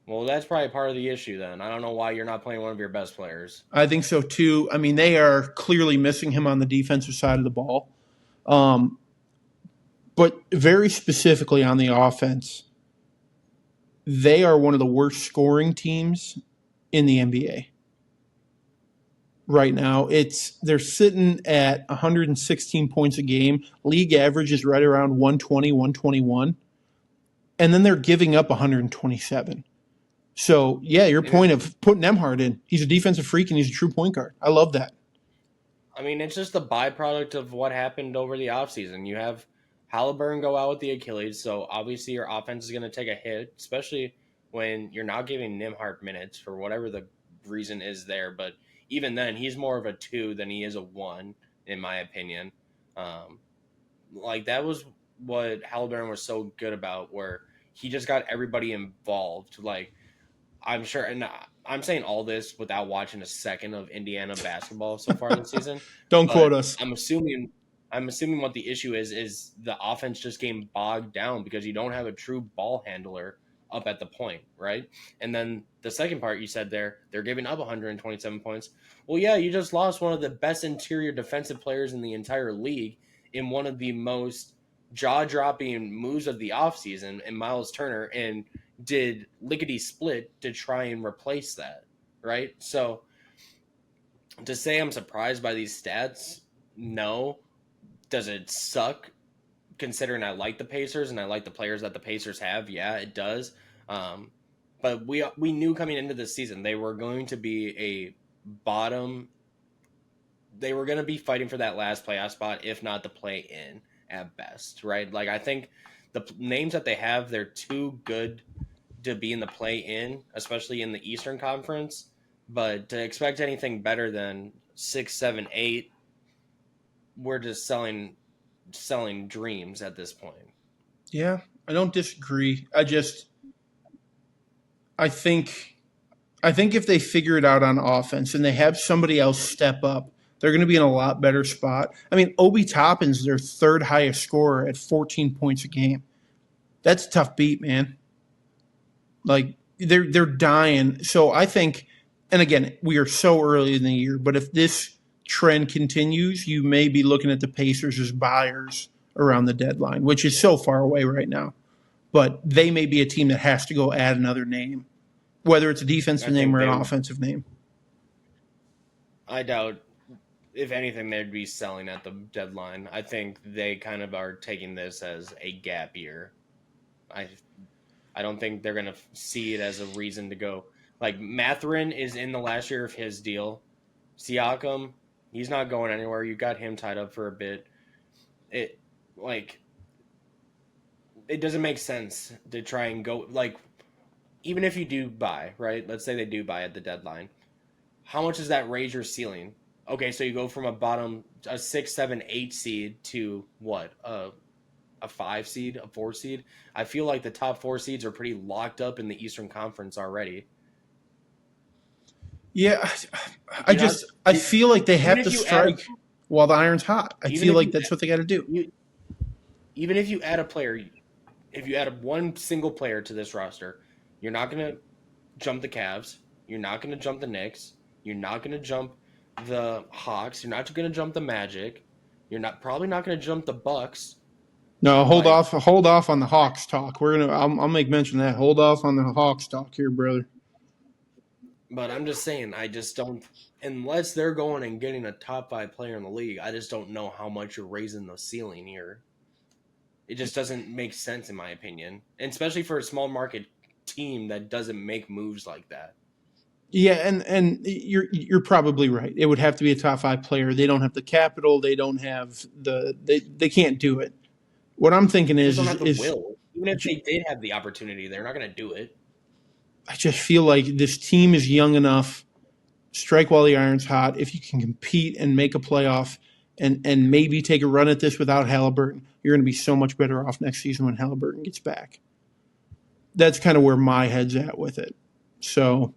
Well, that's probably part of the issue then. I don't know why you're not playing one of your best players. I think so too. I mean, they are clearly missing him on the defensive side of the ball. But very specifically on the offense, they are one of the worst scoring teams in the NBA. Right now, they're sitting at 116 points a game. League average is right around 120, 121. And then they're giving up 127. So, yeah, your point of putting Nembhard in, he's a defensive freak and he's a true point guard. I love that. I mean, it's just the byproduct of what happened over the offseason. You have Halliburton go out with the Achilles, so obviously your offense is going to take a hit, especially when you're not giving Nembhard minutes for whatever the reason is there. But even then, he's more of a 2 than he is a 1, in my opinion. That was what Halliburton was so good about, where he just got everybody involved. Like, I'm sure, and I'm saying all this without watching a second of Indiana basketball so far this season. Don't quote us. I'm assuming what the issue is the offense just getting bogged down because you don't have a true ball handler up at the point, right? And then the second part you said they're giving up 127 points. Well, yeah, you just lost one of the best interior defensive players in the entire league in one of the most jaw-dropping moves of the offseason in Myles Turner, and did lickety split to try and replace that, right? So to say I'm surprised by these stats, no. Does it suck considering I like the Pacers and I like the players that the Pacers have? Yeah, it does. But we knew coming into this season they were going to be a bottom. They were going to be fighting for that last playoff spot, if not the play in at best, right? Like, I think the names that they have, they're too good to be in the play-in, especially in the Eastern Conference. But to expect anything better than 6, 7, 8, we're just selling dreams at this point. Yeah, I don't disagree. I think if they figure it out on offense and they have somebody else step up, they're going to be in a lot better spot. I mean, Obi Toppin's their third highest scorer at 14 points a game. That's a tough beat, man. Like they're dying. So I think, and again, we are so early in the year, but if this trend continues, you may be looking at the Pacers as buyers around the deadline, which is so far away right now. But they may be a team that has to go add another name, whether it's a defensive name or an offensive name. I doubt, if anything, they'd be selling at the deadline. I think they kind of are taking this as a gap year. I don't think they're going to see it as a reason to go. Like, Mathurin is in the last year of his deal. Siakam, he's not going anywhere. You got him tied up for a bit. It doesn't make sense to try and go, like, even if you do buy, right? Let's say they do buy at the deadline. How much does that raise your ceiling? Okay, so you go from a 6, 7, 8 seed to what? A 5 seed, a 4 seed. I feel like the top 4 seeds are pretty locked up in the Eastern Conference already. Yeah, I feel like they have to strike while the iron's hot. I feel like that's what they got to do. Even if you add a player, if you add one single player to this roster, you're not going to jump the Cavs. You're not going to jump the Knicks. You're not going to jump the Hawks. You're not going to jump the Magic. You're probably not going to jump the Bucks. No, hold off on the Hawks talk. I'll make mention of that. Hold off on the Hawks talk here, brother. But I'm just saying, I just don't, unless they're going and getting a top 5 player in the league, I just don't know how much you're raising the ceiling here. It just doesn't make sense in my opinion, and especially for a small market team that doesn't make moves like that. Yeah, and you're probably right. It would have to be a top 5 player. They don't have the capital. They don't have they can't do it. What I'm thinking is even if they did have the opportunity, they're not going to do it. I just feel like this team is young enough. Strike while the iron's hot. If you can compete and make a playoff and maybe take a run at this without Halliburton, you're going to be so much better off next season when Halliburton gets back. That's kind of where my head's at with it. So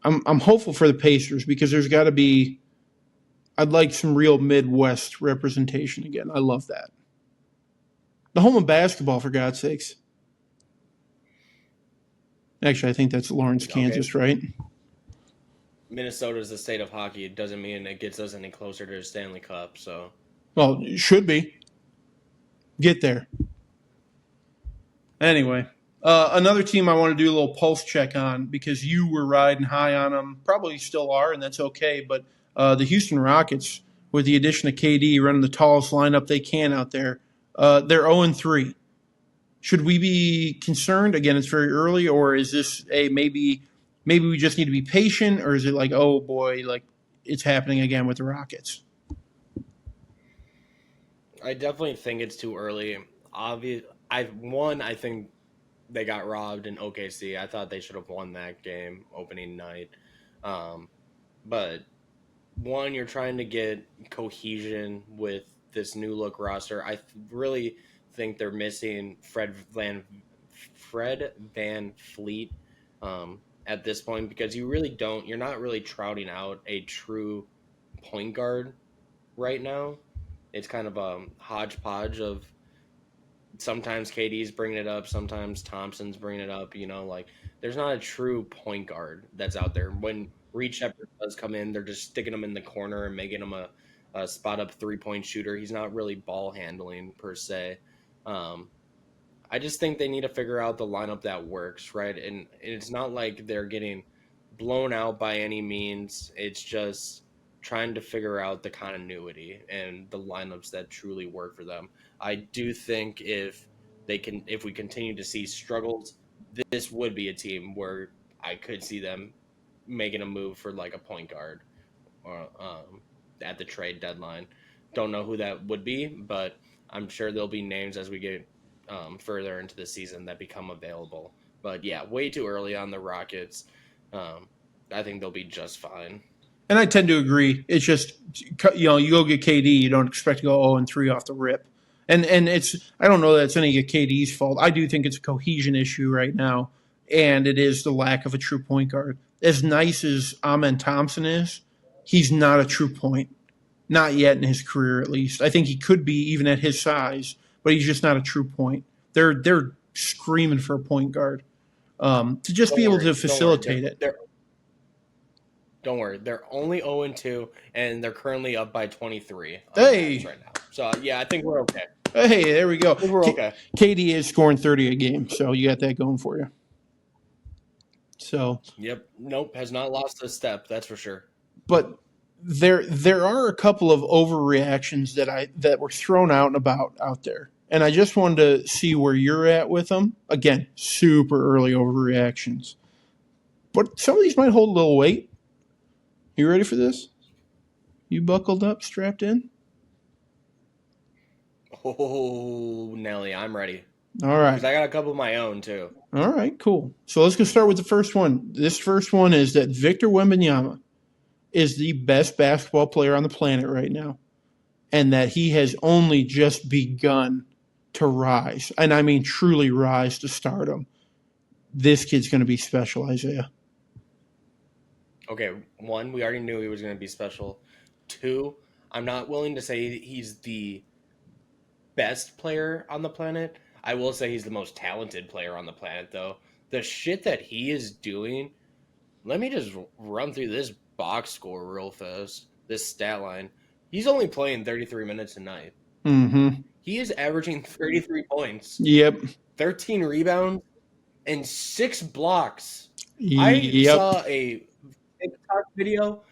I'm hopeful for the Pacers because there's got to be – I'd like some real Midwest representation again. I love that. The home of basketball, for God's sakes. Actually, I think that's Lawrence, Kansas, right? Minnesota is the state of hockey. It doesn't mean it gets us any closer to the Stanley Cup. So, well, it should be. Get there. Anyway, another team I want to do a little pulse check on because you were riding high on them, probably still are, and that's okay. But the Houston Rockets, with the addition of KD running the tallest lineup they can out there, they're 0-3. Should we be concerned? Again, it's very early, or is this a maybe we just need to be patient, or is it like, oh boy, like it's happening again with the Rockets? I definitely think it's too early. I think they got robbed in OKC. I thought they should have won that game opening night. But one, you're trying to get cohesion with this new look roster. I really think they're missing Fred Van Fleet at this point because you're not really trouting out a true point guard right now. It's kind of a hodgepodge of sometimes KD's bringing it up, sometimes Thompson's bringing it up. There's not a true point guard that's out there. When Reed Shepherd does come in, they're just sticking him in the corner and making him a spot up 3-point shooter. He's not really ball handling per se. I just think they need to figure out the lineup that works, right? And it's not like they're getting blown out by any means. It's just trying to figure out the continuity and the lineups that truly work for them. I do think if we continue to see struggles, this would be a team where I could see them making a move for like a point guard or at the trade deadline. Don't know who that would be, but I'm sure there'll be names as we get further into the season that become available. But yeah, way too early on the Rockets. I think they'll be just fine. And I tend to agree. It's just, you go get KD, you don't expect to go 0-3 off the rip. And I don't know that it's any of KD's fault. I do think it's a cohesion issue right now, and it is the lack of a true point guard. As nice as Amen Thompson is, he's not a true point. Not yet in his career, at least. I think he could be even at his size, but he's just not a true point. They're screaming for a point guard to just be able to facilitate it. Don't worry, they're only 0-2, and they're currently up by 23 right now. So yeah, I think we're okay. Hey, there we go. We're okay. KD is scoring 30 a game, so you got that going for you. So yep, nope, has not lost a step, that's for sure. But there are a couple of overreactions that were thrown out and about out there, and I just wanted to see where you're at with them. Again, super early overreactions, but some of these might hold a little weight. You ready for this? You buckled up, strapped in? Oh, Nelly, I'm ready. All right. Because I got a couple of my own, too. All right, cool. So let's go start with the first one. This first one is that Victor Wembanyama is the best basketball player on the planet right now, and that he has only just begun to rise. And I mean truly rise to stardom. This kid's going to be special, Isaiah. Okay, 1, we already knew he was going to be special. 2, I'm not willing to say he's the best player on the planet. I will say he's the most talented player on the planet, though. The shit that he is doing, let me just run through this box score real fast, this stat line. He's only playing 33 minutes a night. Mm-hmm. He is averaging 33 points. Yep. 13 rebounds and 6 blocks. I saw a TikTok video,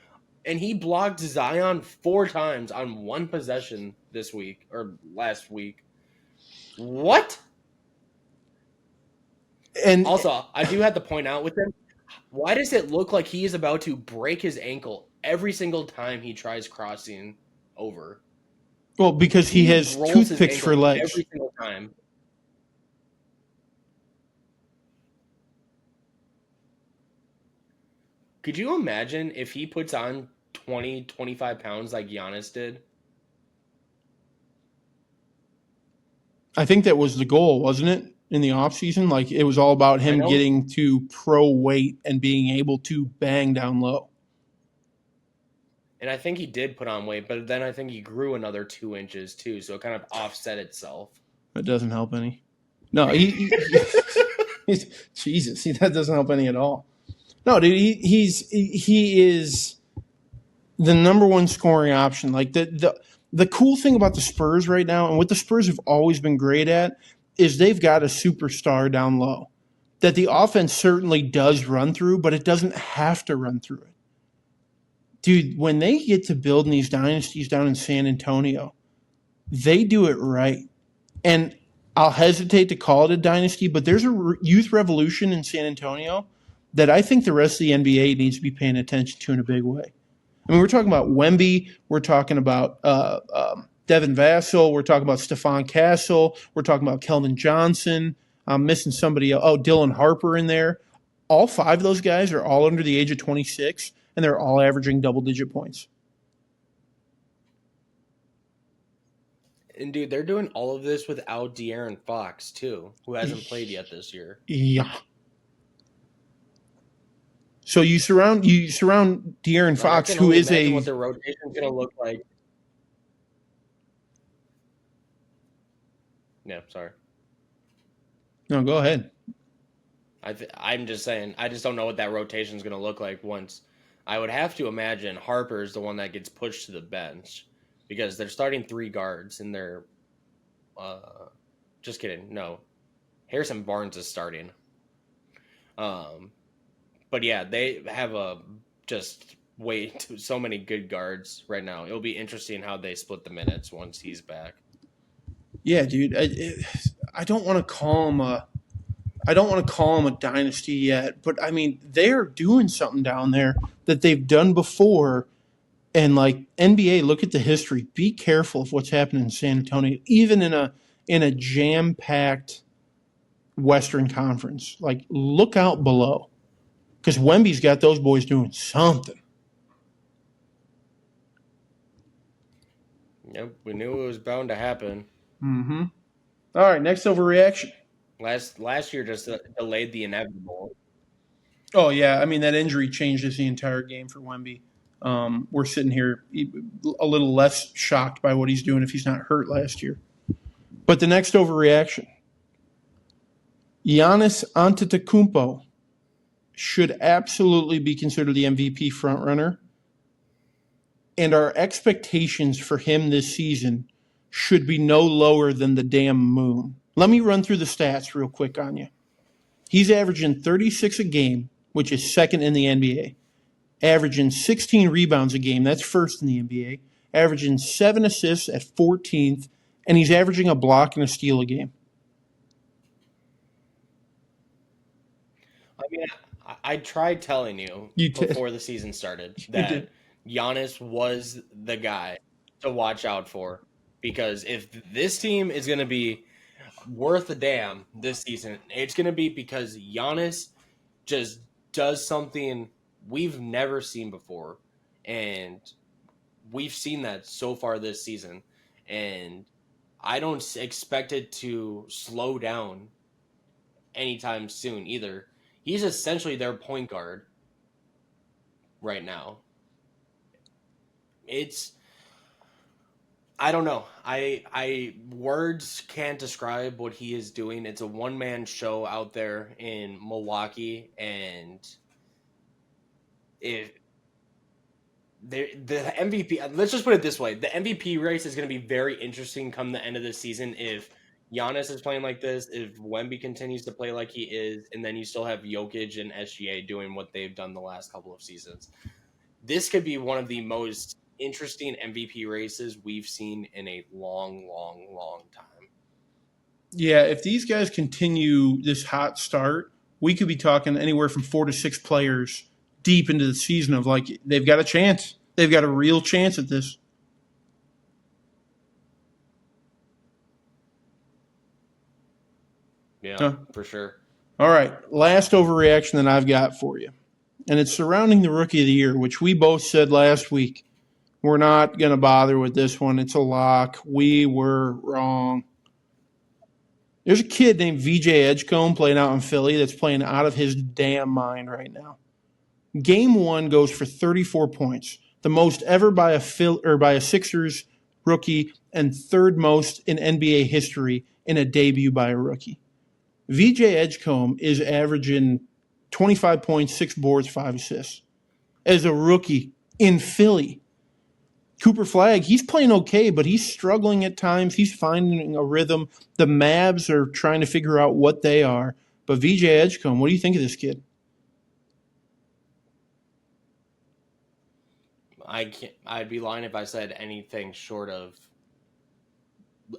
and he blocked Zion 4 times on one possession this week or last week. What? And also, I do have to point out with him, why does it look like he is about to break his ankle every single time he tries crossing over? Well, because he has toothpicks for legs. Every single time. Could you imagine if he puts on 20, 25 pounds like Giannis did? I think that was the goal, wasn't it, in the offseason? Like, it was all about him getting to pro weight and being able to bang down low. And I think he did put on weight, but then I think he grew another 2 inches too, so it kind of offset itself. That doesn't help any. No, Jesus, that doesn't help any at all. No, dude, he is the number one scoring option. Like the cool thing about the Spurs right now, and what the Spurs have always been great at, is they've got a superstar down low that the offense certainly does run through, but it doesn't have to run through it. Dude, when they get to building these dynasties down in San Antonio, they do it right. And I'll hesitate to call it a dynasty, but there's a youth revolution in San Antonio that I think the rest of the NBA needs to be paying attention to in a big way. I mean, we're talking about Wemby. We're talking about Devin Vassell. We're talking about Stephon Castle. We're talking about Keldon Johnson. I'm missing somebody else. Oh, Dylan Harper in there. All 5 of those guys are all under the age of 26, and they're all averaging double-digit points. And, dude, they're doing all of this without De'Aaron Fox, too, who hasn't played yet this year. Yeah. So you surround De'Aaron Fox, who is what the rotation's going to look like. Yeah, sorry. No, go ahead. I'm just saying, I just don't know what that rotation's going to look like once. I would have to imagine Harper is the one that gets pushed to the bench because they're starting 3 guards and they're just kidding. No. Harrison Barnes is starting. But yeah, they have so many good guards right now. It'll be interesting how they split the minutes once he's back. Yeah, dude. I don't want to call him a dynasty yet, but I mean they're doing something down there that they've done before. And like NBA, look at the history. Be careful of what's happening in San Antonio, even in a jam-packed Western Conference. Like, look out below. Because Wemby's got those boys doing something. Yep, we knew it was bound to happen. Mm-hmm. All right, next overreaction. Last year just delayed the inevitable. Oh, yeah. I mean, that injury changes the entire game for Wemby. We're sitting here a little less shocked by what he's doing if he's not hurt last year. But the next overreaction. Giannis Antetokounmpo should absolutely be considered the MVP frontrunner. And our expectations for him this season should be no lower than the damn moon. Let me run through the stats real quick on you. He's averaging 36 a game, which is second in the NBA. Averaging 16 rebounds a game, that's first in the NBA. Averaging 7 assists at 14th, and he's averaging a block and a steal a game. I mean, I tried telling you before the season started that Giannis was the guy to watch out for, because if this team is going to be worth a damn this season, it's going to be because Giannis just does something we've never seen before, and we've seen that so far this season, and I don't expect it to slow down anytime soon either. He's essentially their point guard right now. I don't know. I words can't describe what he is doing. It's a one-man show out there in Milwaukee, and if the MVP, let's just put it this way, the MVP race is going to be very interesting come the end of the season if Giannis is playing like this, if Wemby continues to play like he is, and then you still have Jokic and SGA doing what they've done the last couple of seasons. This could be one of the most interesting MVP races we've seen in a long, long, long time. Yeah, if these guys continue this hot start, we could be talking anywhere from 4 to 6 players deep into the season of like they've got a chance. They've got a real chance at this. Yeah, for sure. All right, last overreaction that I've got for you. And it's surrounding the Rookie of the Year, which we both said last week. We're not going to bother with this one. It's a lock. We were wrong. There's a kid named VJ Edgecombe playing out in Philly that's playing out of his damn mind right now. Game 1 goes for 34 points, the most ever by a Sixers rookie and third most in NBA history in a debut by a rookie. VJ Edgecombe is averaging 25 points, 6 boards, 5 assists as a rookie in Philly. Cooper Flagg, he's playing okay, but he's struggling at times. He's finding a rhythm. The Mavs are trying to figure out what they are. But VJ Edgecombe, what do you think of this kid? I'd be lying if I said anything short of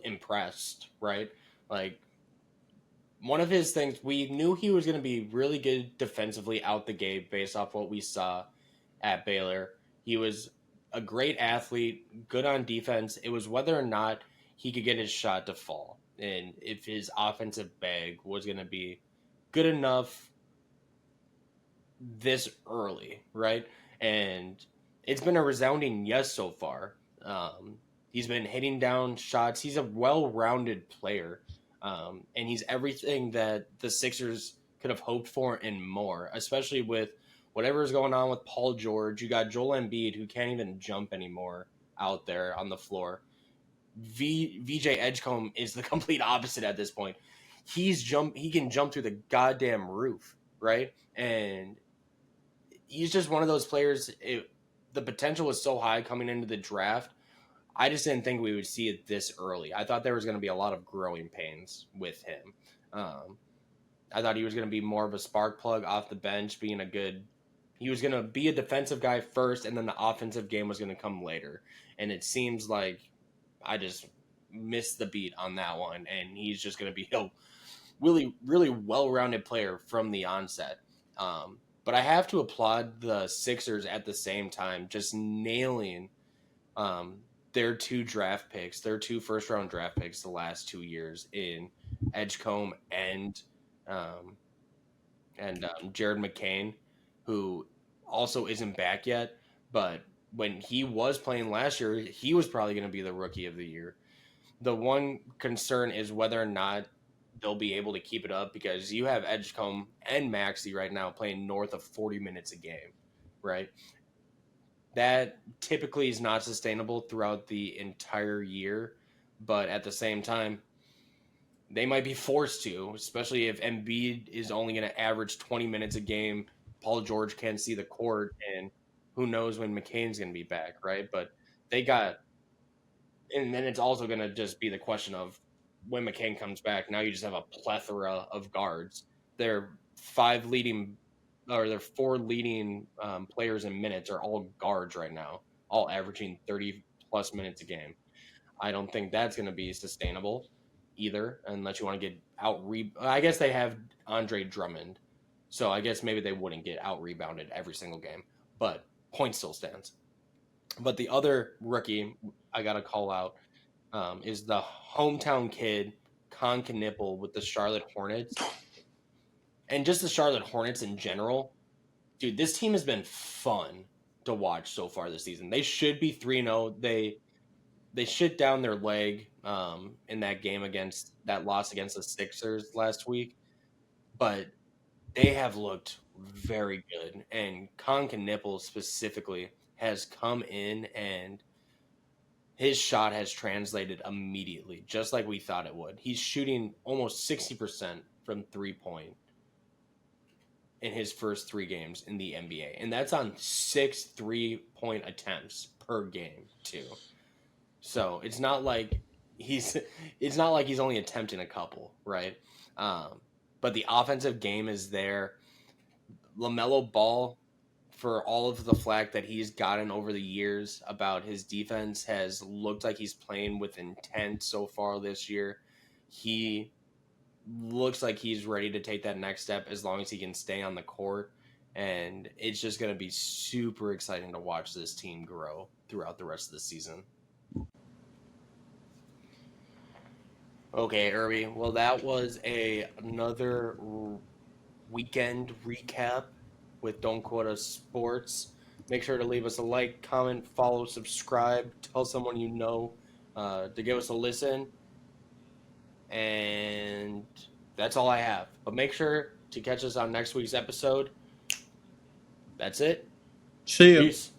impressed, right? Like, one of his things, we knew he was going to be really good defensively out the gate based off what we saw at Baylor. He was a great athlete, good on defense. It was whether or not he could get his shot to fall, and if his offensive bag was going to be good enough this early, right? And it's been a resounding yes so far. He's been hitting down shots. He's a well-rounded player, and he's everything that the Sixers could have hoped for and more, especially with whatever is going on with Paul George. You got Joel Embiid, who can't even jump anymore out there on the floor. VJ Edgecombe is the complete opposite at this point. He can jump through the goddamn roof, right? And he's just one of those players. The potential was so high coming into the draft. I just didn't think we would see it this early. I thought there was going to be a lot of growing pains with him. I thought he was going to be more of a spark plug off the bench, he was going to be a defensive guy first, and then the offensive game was going to come later. And it seems like I just missed the beat on that one, and he's just going to be a really, really well-rounded player from the onset. But I have to applaud the Sixers at the same time, just nailing their 2 draft picks, their 2 first-round draft picks the last 2 years in Edgecombe and and Jared McCain, who also isn't back yet. But when he was playing last year, he was probably going to be the rookie of the year. The one concern is whether or not they'll be able to keep it up because you have Edgecombe and Maxey right now playing north of 40 minutes a game, right? That typically is not sustainable throughout the entire year, but at the same time, they might be forced to, especially if Embiid is only going to average 20 minutes a game. Paul George can't see the court, and who knows when McCain's going to be back, right? But they got, and then it's also going to just be the question of when McCain comes back. Now you just have a plethora of guards. Their their four leading players in minutes are all guards right now, all averaging 30 plus minutes a game. I don't think that's going to be sustainable either, unless you want to get I guess they have Andre Drummond, so I guess maybe they wouldn't get out rebounded every single game, but point still stands. But the other rookie I got to call out is the hometown kid, Con Knipple with the Charlotte Hornets. And just the Charlotte Hornets in general, dude, this team has been fun to watch so far this season. They should be 3-0. They shit down their leg in that game against that loss against the Sixers last week, but they have looked very good. And Con Knipple specifically has come in and his shot has translated immediately, just like we thought it would. He's shooting almost 60% from 3-point in his first 3 games in the NBA. And that's on 6 3-point attempts per game, too. So it's not like he's only attempting a couple, right? But the offensive game is there. LaMelo Ball, for all of the flack that he's gotten over the years about his defense, has looked like he's playing with intent so far this year. He looks like he's ready to take that next step as long as he can stay on the court. And it's just going to be super exciting to watch this team grow throughout the rest of the season. Okay, Irby. Well, that was another weekend recap with Don't Quote Us Sports. Make sure to leave us a like, comment, follow, subscribe, tell someone you know to give us a listen. And that's all I have. But make sure to catch us on next week's episode. That's it. See ya. Peace.